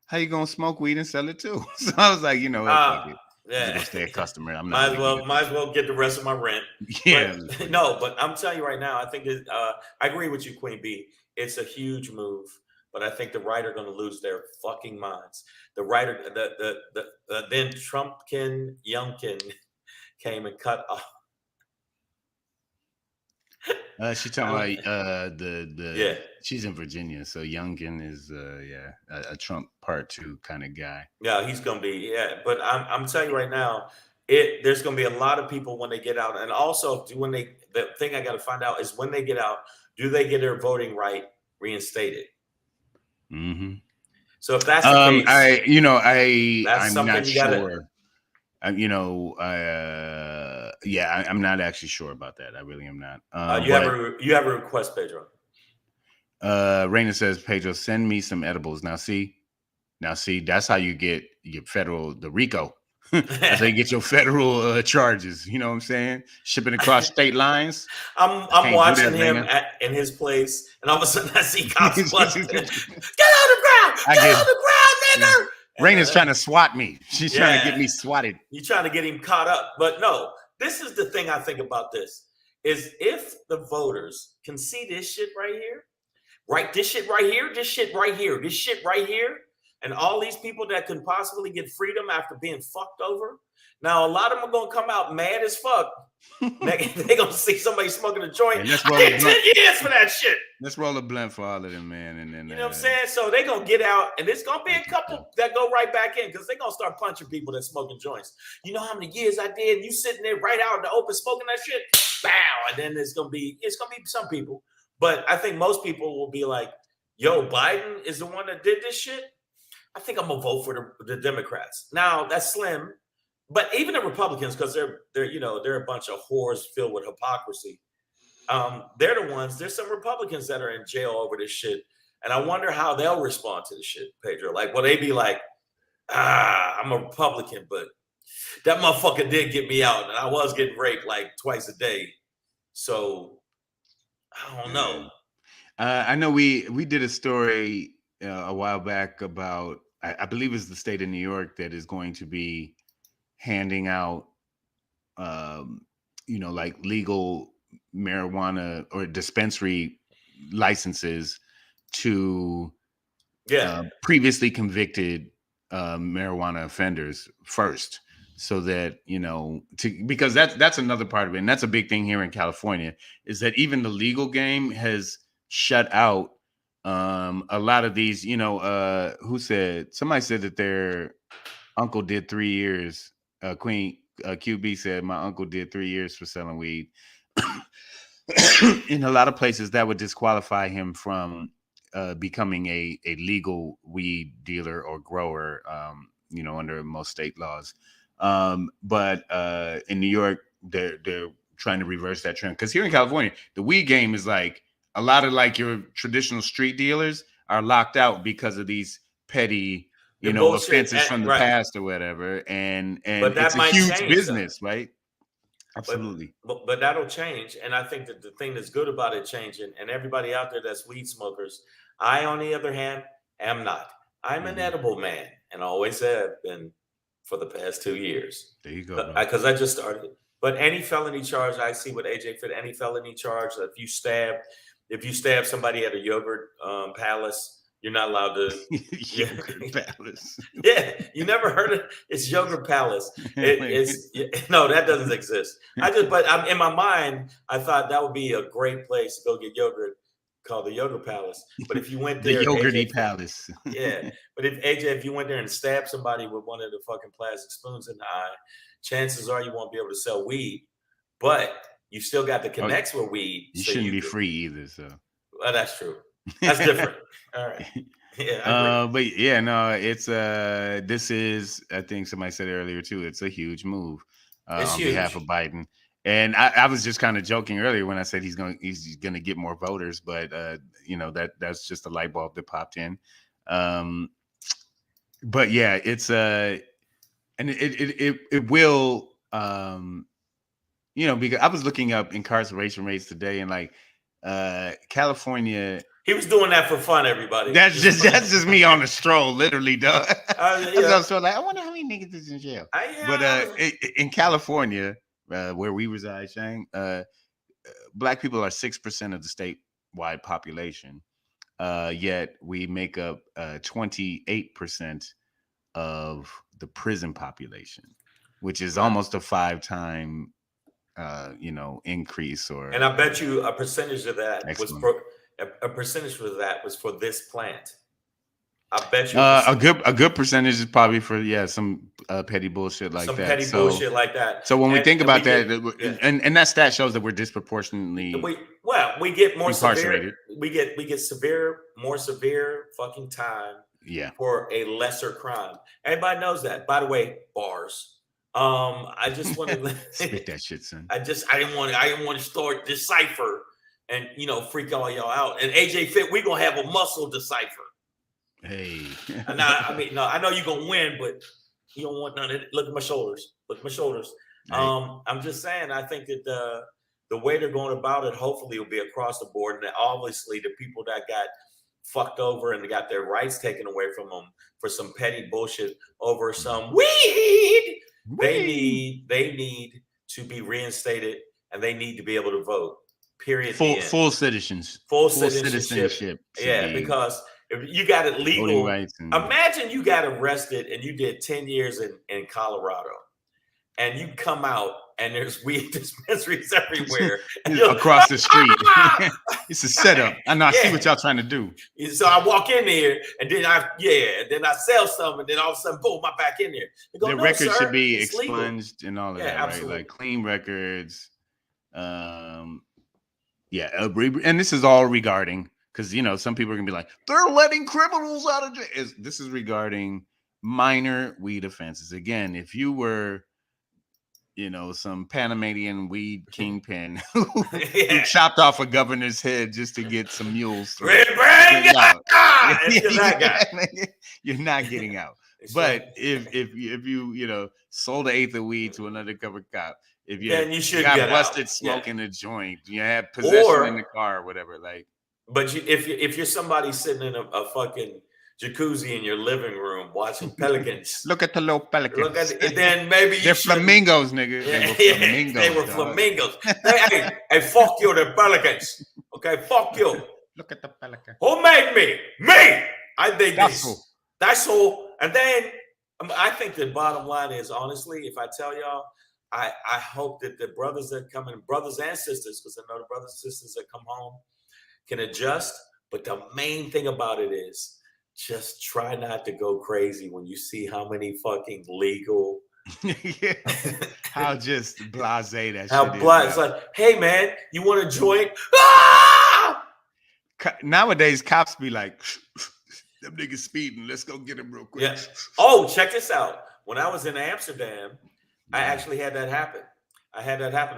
how you gonna smoke weed and sell it too? So I was like, fuck it. Yeah. I'm gonna stay a customer. I'm might not. as well get the rest of my rent. Yeah. But, no, but I'm telling you right now, I think I agree with you, Queen B. It's a huge move, but I think the right are going to lose their fucking minds. The right are then Trumpkin Youngkin came and cut off. She's talking about she's in Virginia, so Youngkin is a Trump part 2 kind of guy. Yeah, he's gonna be but I'm telling you right now, there's gonna be a lot of people when they get out, and also the thing I got to find out is when they get out, do they get their voting right reinstated? Mm-hmm. So if that's the case, I'm not sure. I'm not actually sure about that. I really am not. You have a request, Pedro. Raina says, Pedro, send me some edibles. Now see, that's how you get your the RICO. That's how you get your federal charges. You know what I'm saying? Shipping across state lines. I'm watching him in his place, and all of a sudden I see cops busting. Get on the ground! Get on the ground, nigger! Raina's trying to swat me. She's trying to get me swatted. You're trying to get him caught up. But no, this is the thing I think about this, is if the voters can see this shit right here, right? This shit right here, this shit right here, this shit right here, and all these people that can possibly get freedom after being fucked over. Now, a lot of them are going to come out mad as fuck. They're going to see somebody smoking a joint. I get 10 years for that shit. Let's roll a blunt for all of them, man. And then, you know what I'm saying? So they're going to get out, and there's going to be a couple that go right back in because they're going to start punching people that smoking joints. You know how many years I did? You sitting there right out in the open smoking that shit? Bow. And then it's going to be some people. But I think most people will be like, yo, Biden is the one that did this shit. I think I'm going to vote for the Democrats. Now, that's slim. But even the Republicans, because they're a bunch of whores filled with hypocrisy. They're the ones. There's some Republicans that are in jail over this shit, and I wonder how they'll respond to the shit, Pedro. Like, will they be like, I'm a Republican, but that motherfucker did get me out, and I was getting raped like twice a day. So I don't know. I know we did a story a while back about I believe it's the state of New York that is going to be handing out, like legal marijuana or dispensary licenses to previously convicted marijuana offenders first, so that because that's another part of it, and that's a big thing here in California, is that even the legal game has shut out a lot of these. Somebody said that their uncle did 3 years. Queen QB said my uncle did 3 years for selling weed. In a lot of places, that would disqualify him from becoming a legal weed dealer or grower, under most state laws. But in New York, they're trying to reverse that trend, because here in California, the weed game is like a lot of like your traditional street dealers are locked out because of these petty offenses from the past or whatever, and it's a huge business, right? Absolutely. But that'll change, and I think that the thing that's good about it changing, and everybody out there that's weed smokers, I, on the other hand, am not. I'm an edible man, and always have been for the past 2 years. There you go. Because I just started. But any felony charge, I see what AJ said. Any felony charge, if you stab somebody at a yogurt palace, you're not allowed to. Yogurt Palace. Yeah, you never heard of it? It's Yogurt Palace. No, that doesn't exist. But in my mind, I thought that would be a great place to go get yogurt, called the Yogurt Palace. But if you went The there, Yogurty AJ, Palace. yeah. But if you went there and stabbed somebody with one of the fucking plastic spoons in the eye, chances are you won't be able to sell weed. But you still got the connects with weed. You so shouldn't be could, free either. So well, that's true. That's different. All right. Yeah, I agree. But yeah, no, it's this is, I think somebody said earlier too, it's a huge move It's on huge. behalf of Biden. And I was just kind of joking earlier when I said he's gonna get more voters, but you know, that's just a light bulb that popped in. But yeah, it's and it will you know, because I was looking up incarceration rates today, and like California. He was doing that for fun, everybody. That's just me on a stroll, literally, dog. Yeah. So like, I wonder how many niggas is in jail. Yeah, But in California, where we reside, Shang, black people are 6% of the statewide population. Yet we make up 28% of the prison population, which is almost a 5-time you know, increase. Or and I bet you a percentage of that was excellent. for a percentage of that was for this plant. I bet you a good percentage is probably for some petty bullshit like some that. petty bullshit like that. So when we think about that, yeah. and that stat shows that we're disproportionately we get more incarcerated. severe. We get more severe fucking time. Yeah. For a lesser crime. Everybody knows that. By the way, bars. I just want to spit that shit, son. I didn't want to start decipher and freak all y'all out. And AJ Fit, we're gonna have a muscle decipher. Hey. No, I know you're gonna win, but you don't want none of it. Look at my shoulders. Right. I'm just saying, I think that the way they're going about it, hopefully, will be across the board. And obviously, the people that got fucked over and they got their rights taken away from them for some petty bullshit over some weed. They need to be reinstated, and they need to be able to vote. Period. Full citizens. Full citizenship. Yeah, because if you got it legal, imagine you got arrested and you did 10 years in Colorado, and you come out and there's weed dispensaries everywhere across the street. It's a setup. I know. I see what y'all trying to do. So I walk in there, and then I sell some, and then all of a sudden, boom, I'm back in there. Go, the records should be expunged legal. And all of that, absolutely. Right? Like clean records. And this is all regarding, because some people are gonna be like, they're letting criminals out of jail. This is regarding minor weed offenses. Again, if you were some Panamanian weed kingpin who chopped off a governor's head just to get some mules. You're not getting out. But if you sold an eighth of weed to an undercover cop, if you got busted smoking a joint, you had possession in the car or whatever, like. But if you're somebody sitting in a fucking jacuzzi in your living room watching pelicans. Look at the little pelicans. Then maybe they're flamingos, nigga. They were flamingos. Hey, fuck you, the pelicans. Okay, fuck you. Look at the pelican. Who made me? Me. I think that's all. And then I think the bottom line is, honestly, if I tell y'all, I hope that the brothers that come in, brothers and sisters, because I know the brothers and sisters that come home can adjust. But the main thing about it is, just try not to go crazy when you see how many fucking legal. How just blasé that how shit is. It's like, hey man, you want a joint? Ah! Nowadays, cops be like, them niggas speeding. Let's go get them real quick. Yeah. Oh, check this out. When I was in Amsterdam, I actually had that happen.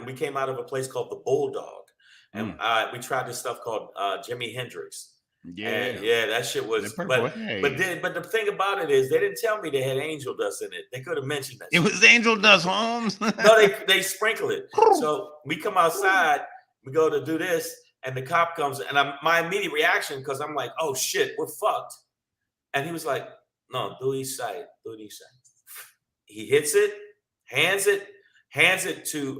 We came out of a place called the Bulldog, and we tried this stuff called Jimi Hendrix. That shit was. But the thing about it is, they didn't tell me they had angel dust in it. They could have mentioned that. It was angel dust, Holmes. No, they sprinkle it. So we come outside, we go to do this, and the cop comes, and my immediate reaction, because I'm like, oh shit, we're fucked. And he was like, no, do each side. He hits it, hands it to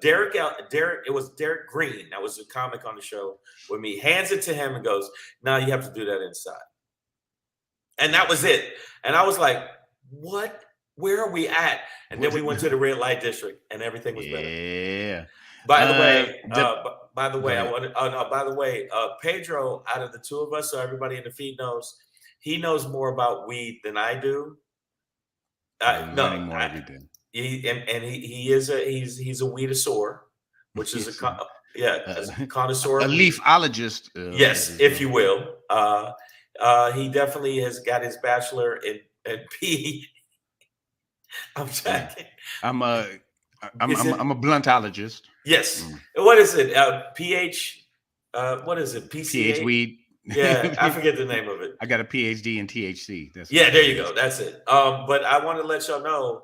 Derek. It was Derek Green. That was a comic on the show with me. Hands it to him and goes, "Now you have to do that inside." And that was it. And I was like, "What? Where are we at?" And then we went to the red light district, and everything was better. Yeah. By the way, ahead. I wanted. Oh no, by the way, Pedro, out of the two of us, so everybody in the feed knows, he knows more about weed than I do. I'm learning more every day. He's a weedasaur, which is a connoisseur. A leafologist. Yes, if you will. He definitely has got his bachelor in PE. I'm checking. I'm a bluntologist. Yes. What is it? PH. What is it? PCH? PH weed. Yeah, I forget the name of it. I got a PhD in THC. There you go. That's it. But I want to let y'all know,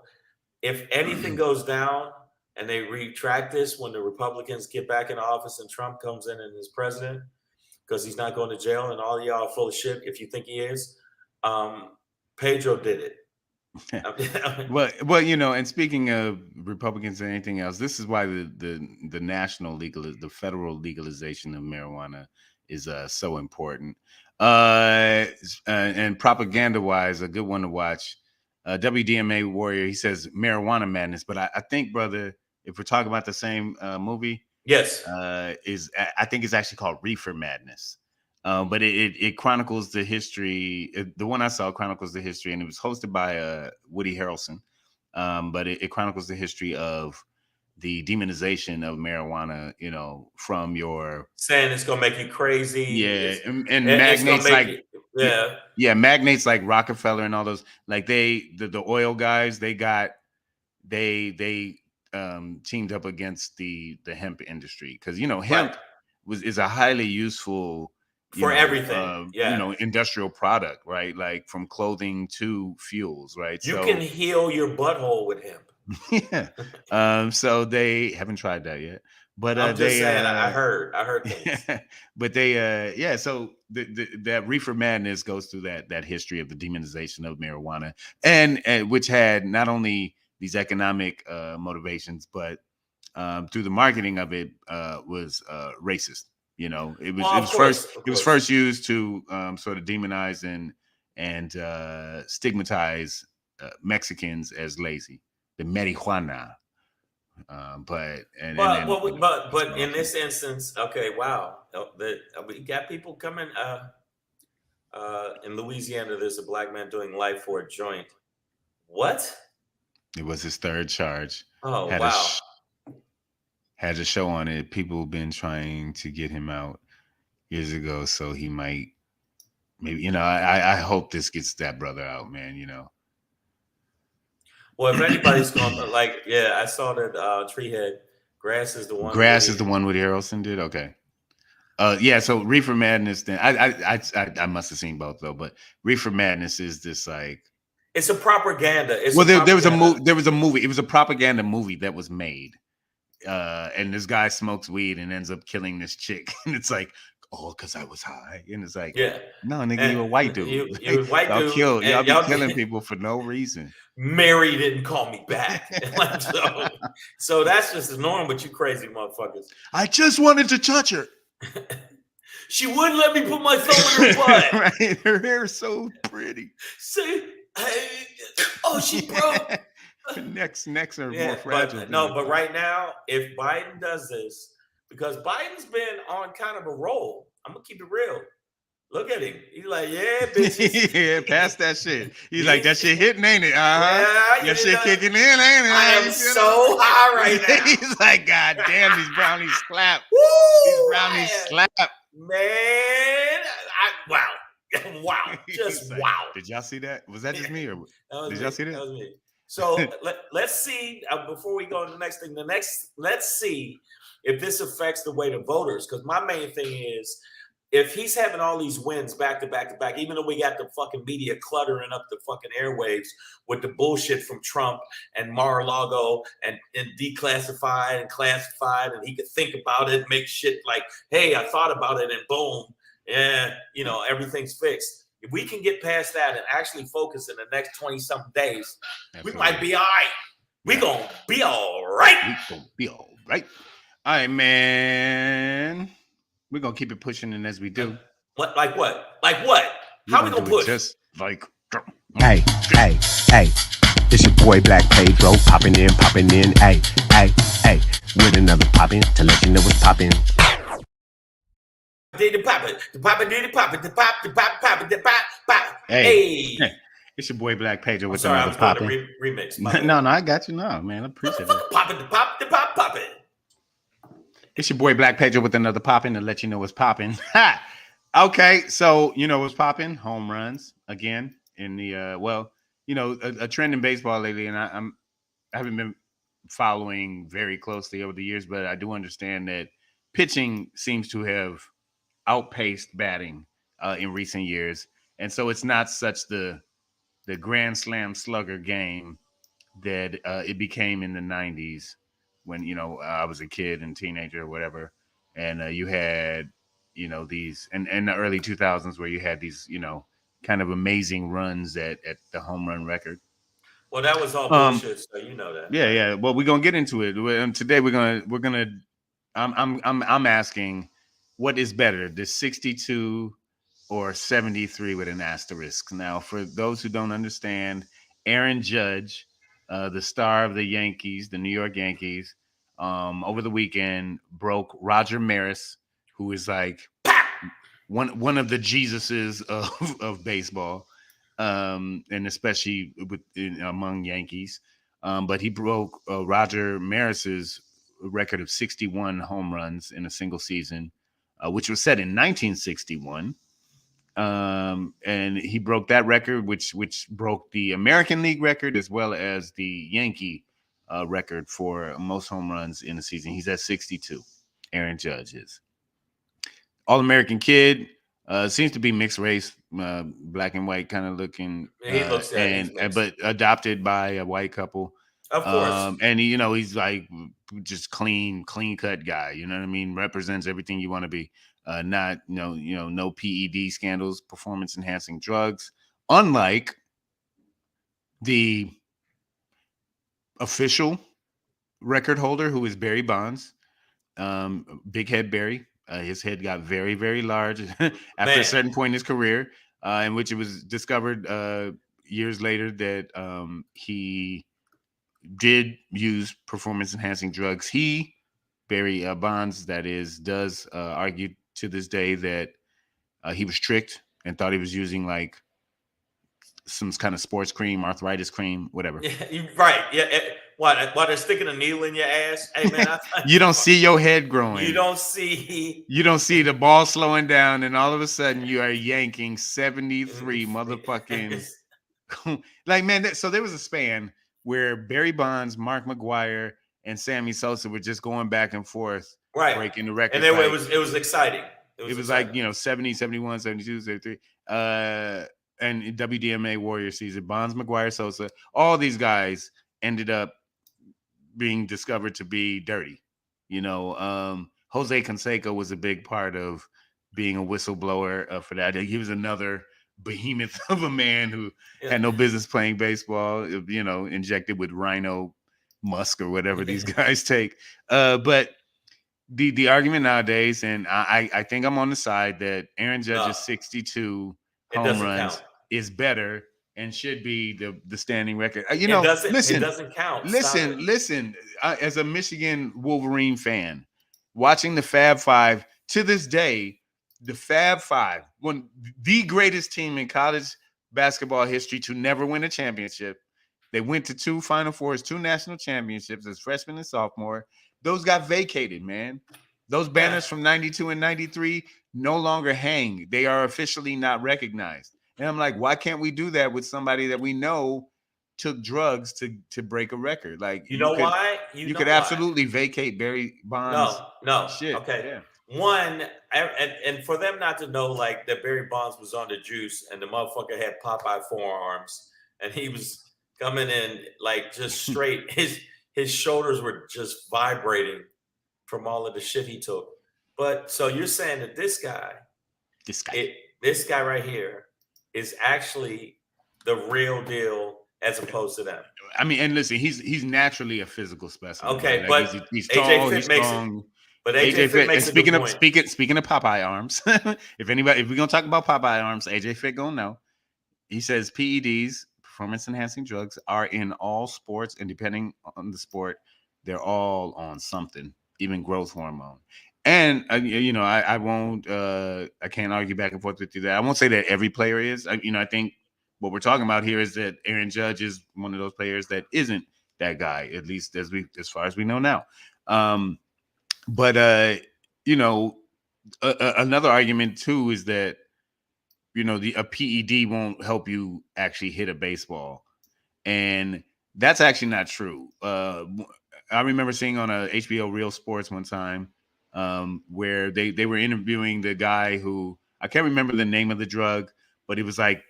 if anything goes down and they retract this when the Republicans get back in office and Trump comes in and is president, because he's not going to jail and all y'all are full of shit if you think he is, Pedro did it. well, and speaking of Republicans and anything else, this is why the national the federal legalization of marijuana is so important. And propaganda wise, a good one to watch. WDMA Warrior, he says marijuana madness, but I think, brother, if we're talking about the same movie, yes, I think it's actually called Reefer Madness. But it chronicles the history. The one I saw chronicles the history, and it was hosted by Woody Harrelson. But it chronicles the history of the demonization of marijuana, from your saying it's gonna make you crazy. Yeah, and magnates like magnates like Rockefeller and all those, like the oil guys, they teamed up against the hemp industry, because hemp is a highly useful for everything, industrial product, right? Like from clothing to fuels, right? You can heal your butthole with hemp. Yeah. So they haven't tried that yet, but I'm just saying, I heard things. But they so that Reefer Madness goes through that history of the demonization of marijuana, and which had not only these economic motivations, but through the marketing of it was racist. It was first used to sort of demonize and stigmatize Mexicans as lazy, the marijuana. But in this instance, okay, wow, we got people coming. In Louisiana, there's a black man doing life for a joint. What? It was his third charge. Oh, wow. Had a show on it. People have been trying to get him out years ago, so he might, maybe, I hope this gets that brother out, man. Well, if anybody's going to, I saw that Treehead Grass is the one. Grass is the one Woody Harrelson did. Okay. So Reefer Madness. Then I must have seen both though, but Reefer Madness is this like. It's a propaganda. There was a movie. It was a propaganda movie that was made. And this guy smokes weed and ends up killing this chick, and it's like, because I was high, and it's like, no, nigga, you a white dude. You a white dude. Y'all be killing people for no reason. Mary didn't call me back. So that's just the norm with you crazy motherfuckers. I just wanted to touch her. She wouldn't let me put my thumb in her butt. Right, her hair is so pretty. See, she broke. Necks are more fragile. But right now, if Biden does this, because Biden's been on kind of a roll, I'm gonna keep it real. Look at him. He's like, yeah, bitches. Yeah, pass that shit. He's like, that shit hitting, ain't it? Yeah, your shit kicking in, ain't it? I am so high right now. He's like, God damn, these brownies slap. Woo, these brownies slap. Man, wow. Just like, wow. Did y'all see that? Was that just me? Or did y'all see that? That was me. So let's see, before we go to the next thing, let's see if this affects the way the voters, because my main thing is, if he's having all these wins back to back to back, even though we got the fucking media cluttering up the fucking airwaves with the bullshit from Trump and Mar-a-Lago and declassified and classified, and he could think about it, make shit like, hey, I thought about it, and boom, everything's fixed. If we can get past that and actually focus in the next 20-something days, we might be all right. We're going to be all right. We're going to be all right. All right, man. We're going to keep it pushing, and as we do. What? Like what? How we going to push? Just like. Hey. It's your boy Black Pedro, popping in, ay, with another poppin' to let you know what's poppin'. Did it pop it? The pop it, did it pop it? The pop, the pop, pop it, the pop, pop. Hey. Hey. It's your boy Black Pedro with Sorry, I another was poppin'. doing a remix. No, I got you. No, man, I appreciate it. Pop it, the pop, pop it. It's your boy Black Pedro with another poppin' to let you know what's poppin'. Ha! Okay, so you know what's poppin'? Home runs again in the a trend in baseball lately, and I haven't been following very closely over the years, but I do understand that pitching seems to have outpaced batting in recent years, and so it's not such the grand slam slugger game that it became in the 90s when I was a kid and teenager or whatever, and you had these and the early 2000s where you had these kind of amazing runs at the home run record. Well, that was all bullshit, so you know that. Yeah, yeah. Well, we're gonna get into it. Today we're gonna. I'm asking, what is better, the 62 or 73 with an asterisk? Now, for those who don't understand, Aaron Judge, the star of the Yankees, the New York Yankees, over the weekend broke Roger Maris, who is like one of the Jesuses of baseball, and especially among Yankees. But he broke Roger Maris's record of 61 home runs in a single season, which was set in 1961. And he broke that record, which broke the American League record as well as the Yankee record for most home runs in a season. He's at 62. Aaron Judge is. All-American kid, seems to be mixed race, black and white kind of looking. He looks but adopted by a white couple. Of course. And he's like just clean cut guy. You know what I mean? Represents everything you want to be. Not no PED scandals, performance enhancing drugs. Unlike the official record holder, who is Barry Bonds, Big Head Barry. His head got very, very large after a certain point in his career, in which it was discovered years later that he did use performance-enhancing drugs. Barry Bonds, that is, does argue to this day that he was tricked and thought he was using like some kind of sports cream, arthritis cream, whatever. Yeah, right. Yeah. While they're sticking a needle in your ass, hey man, you don't see your head growing. You don't see the ball slowing down, and all of a sudden you are yanking 73 motherfucking. Like, man, so there was a span where Barry Bonds, Mark McGwire, and Sammy Sosa were just going back and forth, right, breaking the record. And then it was exciting. It was like 70, 71, 72, 73. And WDMA Warrior season, Bonds, McGwire, Sosa, all these guys ended up being discovered to be dirty. Jose Canseco was a big part of being a whistleblower for that. He was another behemoth of a man who had no business playing baseball, injected with rhino musk or whatever these guys take. But the argument nowadays, and I think I'm on the side that Aaron Judge's 62 home runs is better and should be the standing record. It doesn't count. Listen. As a Michigan Wolverine fan, watching the Fab Five to this day, the Fab Five, one the greatest team in college basketball history to never win a championship. They went to 2 Final Fours, 2 national championships as freshman and sophomore. Those got vacated, man. Those banners from 92 and 93 no longer hang. They are officially not recognized. And I'm like, why can't we do that with somebody that we know took drugs to break a record? Like, you could, you could absolutely vacate Barry Bonds. No. Shit. Okay. Yeah. One, and for them not to know like that Barry Bonds was on the juice and the motherfucker had Popeye forearms and he was coming in like just straight. His shoulders were just vibrating from all of the shit he took. But so you're saying that this guy right here is actually the real deal as opposed to them. I mean, and listen, he's naturally a physical specimen. Okay, right? but he's tall, he's strong. But AJ Fit makes speaking of Popeye arms, if we're gonna talk about Popeye arms, AJ Fit gonna know. He says PEDs, performance-enhancing drugs are in all sports, and depending on the sport, they're all on something, even growth hormone. And I won't, I can't argue back and forth with you that I won't say that every player is. I think what we're talking about here is that Aaron Judge is one of those players that isn't that guy, at least as far as we know now. But another argument too is that a PED won't help you actually hit a baseball, and that's actually not true. I remember seeing on a HBO Real Sports one time where they were interviewing the guy who, I can't remember the name of the drug, but it was like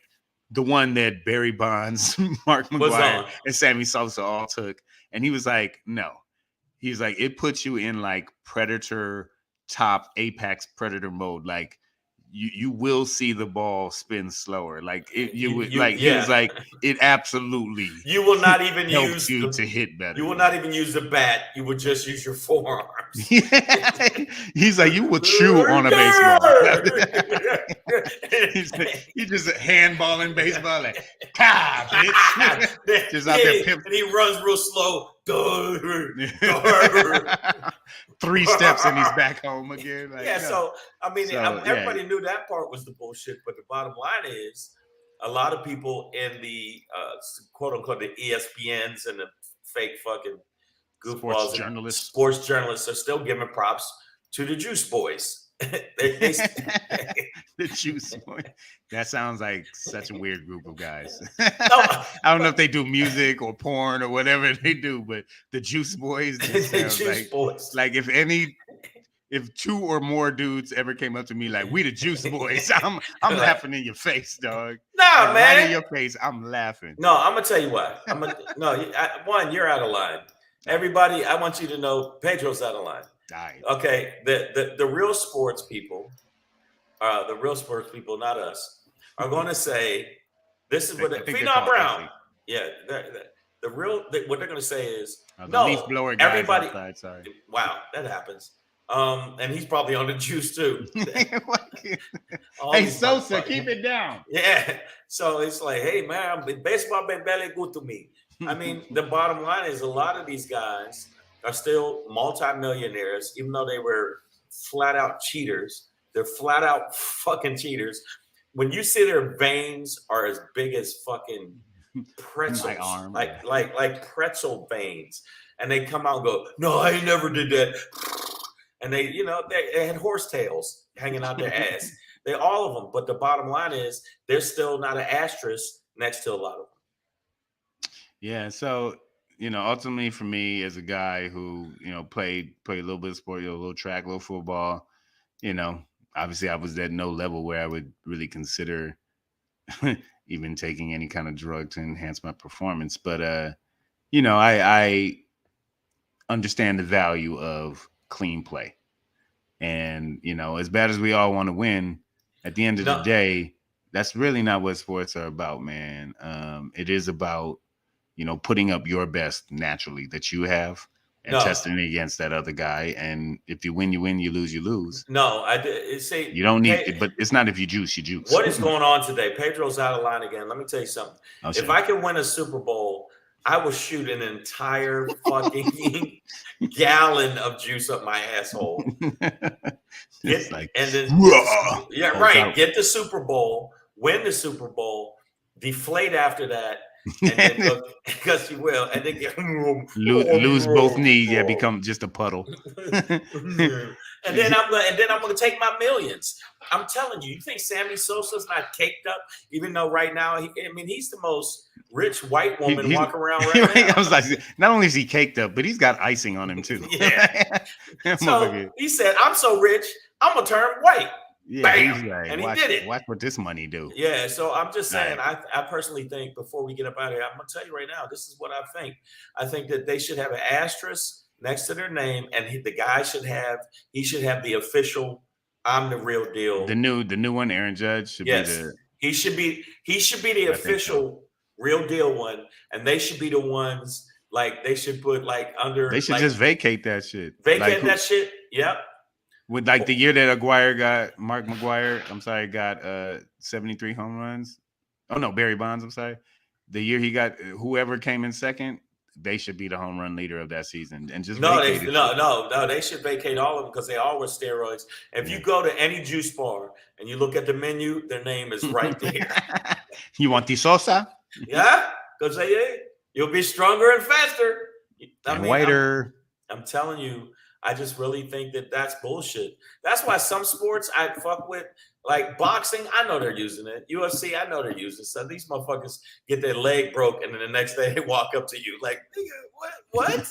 the one that Barry Bonds, Mark McGwire, and Sammy Sosa all took, and he was like, no. He's like, it puts you in like predator, top apex predator mode. Like you will see the ball spin slower. Like he was like, it absolutely. You will not even use you to hit better. You will not even use the bat. You will just use your forearms. He's like, you will chew on a baseball. He's just handballing baseball like, bitch. Just out there pimping. And he runs real slow. 3 steps and he's back home again. Like, so I mean, everybody knew that part was the bullshit, but the bottom line is, a lot of people in the quote unquote the ESPNs and the fake fucking goofballs, sports journalists are still giving props to the Juice Boys. The Juice Boys. That sounds like such a weird group of guys. I don't know if they do music or porn or whatever they do, but the Juice Boys. Boys. Like if 2 or more dudes ever came up to me like, we the Juice Boys, I'm laughing in your face, dog. Nah, man. Right in your face, I'm laughing. No, I'm gonna tell you what. One, you're out of line. Everybody, I want you to know Pedro's out of line. Okay, the real sports people, not us, are going to say this is what Phenom Brown. Yeah, what they're going to say is the leaf blower guys everybody. Outside, sorry. Wow, that happens. And he's probably on the juice too. Hey Sosa, keep it down. Yeah, so it's like, hey man, baseball been very good to me. I mean, the bottom line is a lot of these guys are still multimillionaires, even though they were flat out cheaters. They're flat out fucking cheaters. When you see their veins are as big as fucking pretzels, my arm, like pretzel veins, and they come out and go, "No, I never did that," and they had horse tails hanging out their ass. They all of them, but the bottom line is there's still not an asterisk next to a lot of them. Yeah, so ultimately for me as a guy who played a little bit of sport, a little track, a little football, obviously I was at no level where I would really consider even taking any kind of drug to enhance my performance. But I understand the value of clean play, and as bad as we all want to win, at the end of the day, that's really not what sports are about, man. It is about putting up your best naturally that you have and testing it against that other guy. And if you win, you win. You lose, you lose. No, I say you don't need it, but it's not if you juice, you juice. What is going on today? Pedro's out of line again. Let me tell you something. If I can win a Super Bowl, I will shoot an entire fucking gallon of juice up my asshole. Get the Super Bowl, win the Super Bowl, deflate after that. And then because you will, and then lose both knees, become just a puddle. and then I'm gonna take my millions. I'm telling you, you think Sammy Sosa's not caked up? Even though right now, he's the most rich white woman walking around right now. I was like, not only is he caked up, but he's got icing on him too. Yeah. So he said, "I'm so rich, I'm gonna turn white." Yeah, bam! Like, and he did it. Watch what this money do. Yeah, so I'm just saying, I personally think, before we get up out of here, I'm gonna tell you right now, this is what I think. I think that they should have an asterisk next to their name, and the guy should have the official "I'm the real deal." The new one, Aaron Judge should be the. He should be the official real deal one, and they should be the ones like they should put like under. They should just vacate that shit. Vacate that shit. Yep. With like the year that Mark McGwire, got 73 home runs. Oh no, Barry Bonds, I'm sorry. the year he got whoever came in second, they should be the home run leader of that season and just no, vacate it. no, they should vacate all of them because they all were steroids. If you go to any juice bar and you look at the menu, their name is right there. You want the Sosa? Yeah, because you'll be stronger and faster. And whiter. I'm telling you, I just really think that that's bullshit. That's why some sports I fuck with, like boxing, I know they're using it. UFC, I know they're using it. So these motherfuckers get their leg broke and then the next day they walk up to you like, nigga, what?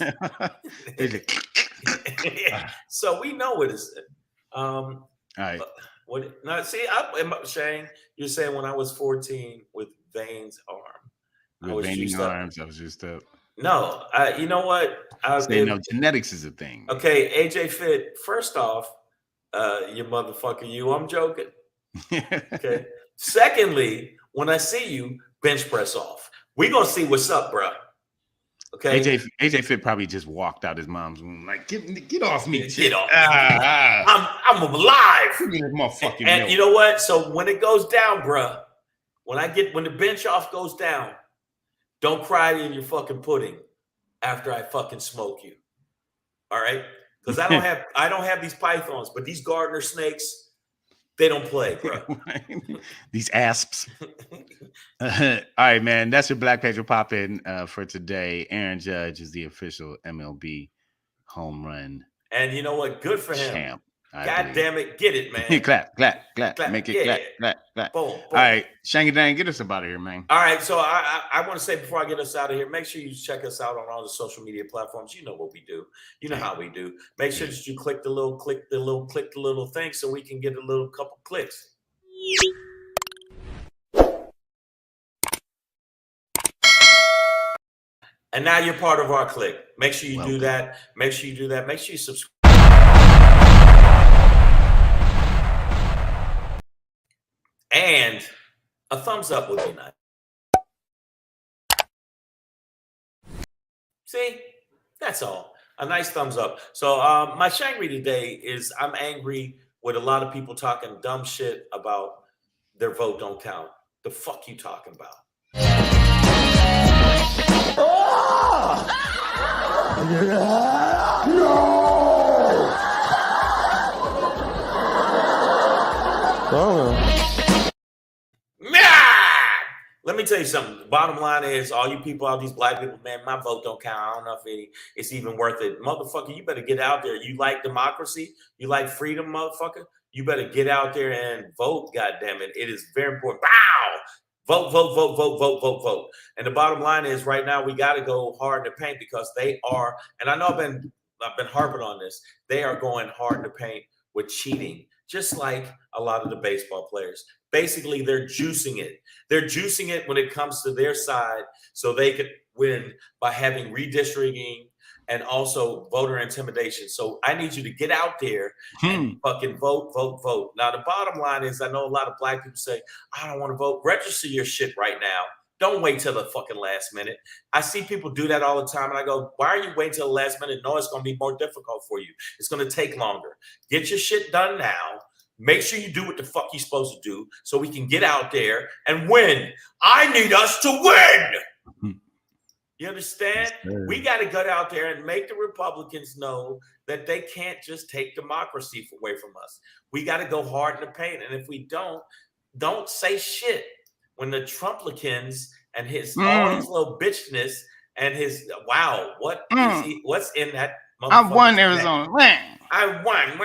So we know what it's. All right. What? Now, see, Shane, you're saying when I was 14 with Vane's arm. With veiny arms, I was just up. No, you know what? Genetics is a thing. Okay, AJ Fit. First off, you motherfucker, I'm joking. Okay. Secondly, when I see you, bench press off. We gonna see what's up, bro. Okay. AJ Fit probably just walked out his mom's room like, get off me, get off. I'm alive. Give me this motherfucking and milk. You know what? So when it goes down, bro, when the bench off goes down, don't cry in your fucking pudding after I fucking smoke you. All right? Because I don't have these pythons, but these gardener snakes, they don't play, bro. These asps. All right, man. That's your Black Pedro pop-in for today. Aaron Judge is the official MLB home run. And you know what? Good for him. Champ. God damn it. Get it, man. clap. Make it clap. Boom. All right. Shangy Dang, get us up out of here, man. All right. So I want to say before I get us out of here, make sure you check us out on all the social media platforms. You know what we do. You know how we do. Make sure that you click the little thing so we can get a little couple clicks. And now you're part of our clique. Make sure you do that. Make sure you subscribe. And a thumbs up would be nice. See, that's all. A nice thumbs up. So my Shangry today is I'm angry with a lot of people talking dumb shit about their vote don't count. The fuck you talking about? Let me tell you something. Bottom line is, all you people, all these black people, man, my vote don't count. I don't know if it's even worth it. Motherfucker, you better get out there. You like democracy? You like freedom, motherfucker? You better get out there and vote, goddammit. It is very important. Bow! Vote. And the bottom line is, right now, we got to go hard in the paint because they are, and I know I've been harping on this, they are going hard in the paint with cheating, just like a lot of the baseball players. Basically, they're juicing it. They're juicing it when it comes to their side so they could win by having redistricting and also voter intimidation. So I need you to get out there and fucking vote. Now, the bottom line is, I know a lot of black people say, I don't want to vote. Register your shit right now. Don't wait till the fucking last minute. I see people do that all the time, and I go, why are you waiting till the last minute? No, it's going to be more difficult for you. It's going to take longer. Get your shit done now. Make sure you do what the fuck you're supposed to do so we can get out there and win. I need us to win. You understand? Yes, we got to get out there and make the Republicans know that they can't just take democracy away from us. We got to go hard in the paint. And if we don't say shit when the Trumplicans and all his little bitchness and his, what's in that? I won Arizona. I won.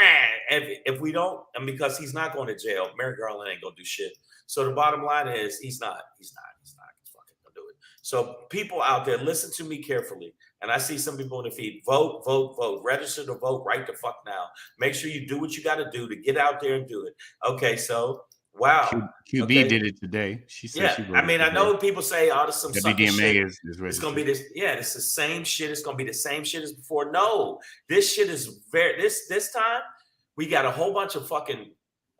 If we don't, and because he's not going to jail, Merrick Garland ain't gonna do shit. So the bottom line is he's not fucking gonna do it. So people out there, listen to me carefully. And I see some people in the feed, vote. Register to vote right the fuck now. Make sure you do what you got to do to get out there and do it. Okay, so wow. QB did it today. She said she I mean, I know people say, oh, this is some WDMA is it's going to be this. Yeah, it's the same shit. It's going to be the same shit as before. No, this shit is this time we got a whole bunch of fucking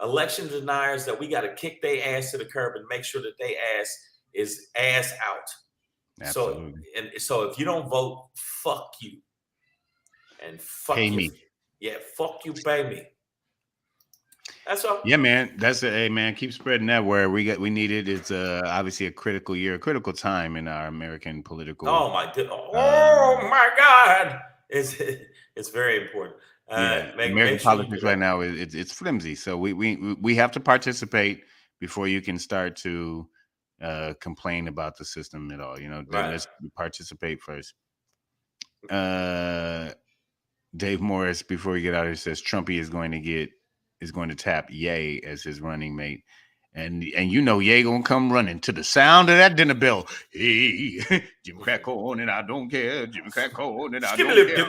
election deniers that we got to kick their ass to the curb and make sure that they ass is ass out. Absolutely. So if you don't vote, fuck you. And fuck pay you. me. Yeah, fuck you, pay me. That's all. Yeah, man. That's a hey, man. Keep spreading that word. We need it. It's obviously a critical year, a critical time in our American political. Oh my God! It's very important. American politics right now it's flimsy. So we have to participate before you can start to complain about the system at all. You know, let's participate first. Dave Morris, before we get out here, says Trumpy is going to tap Ye as his running mate. And you know Ye gonna come running to the sound of that dinner bell. Hey, Jim Crack on and I don't care. Jim Crack on and I don't care.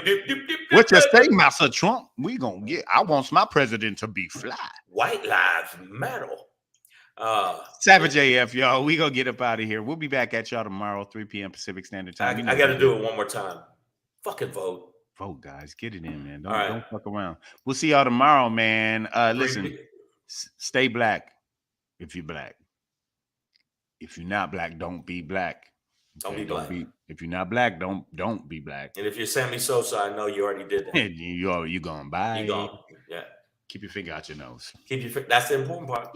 What you say, Master Trump? We gonna get. I want my president to be fly. White lives matter. Savage AF, y'all. We gonna get up out of here. We'll be back at y'all tomorrow, 3 p.m. Pacific Standard Time. I got to do it one more time. Fucking vote. Vote, guys. Get it in, man. Don't fuck around. We'll see y'all tomorrow, man. Listen, stay black if you're black. If you're not black, don't be black. Don't be black. If you're not black, don't be black. And if you're Sammy Sosa, I know you already did that. you gone bye. You gone. Yeah. Keep your finger out your nose. That's the important part.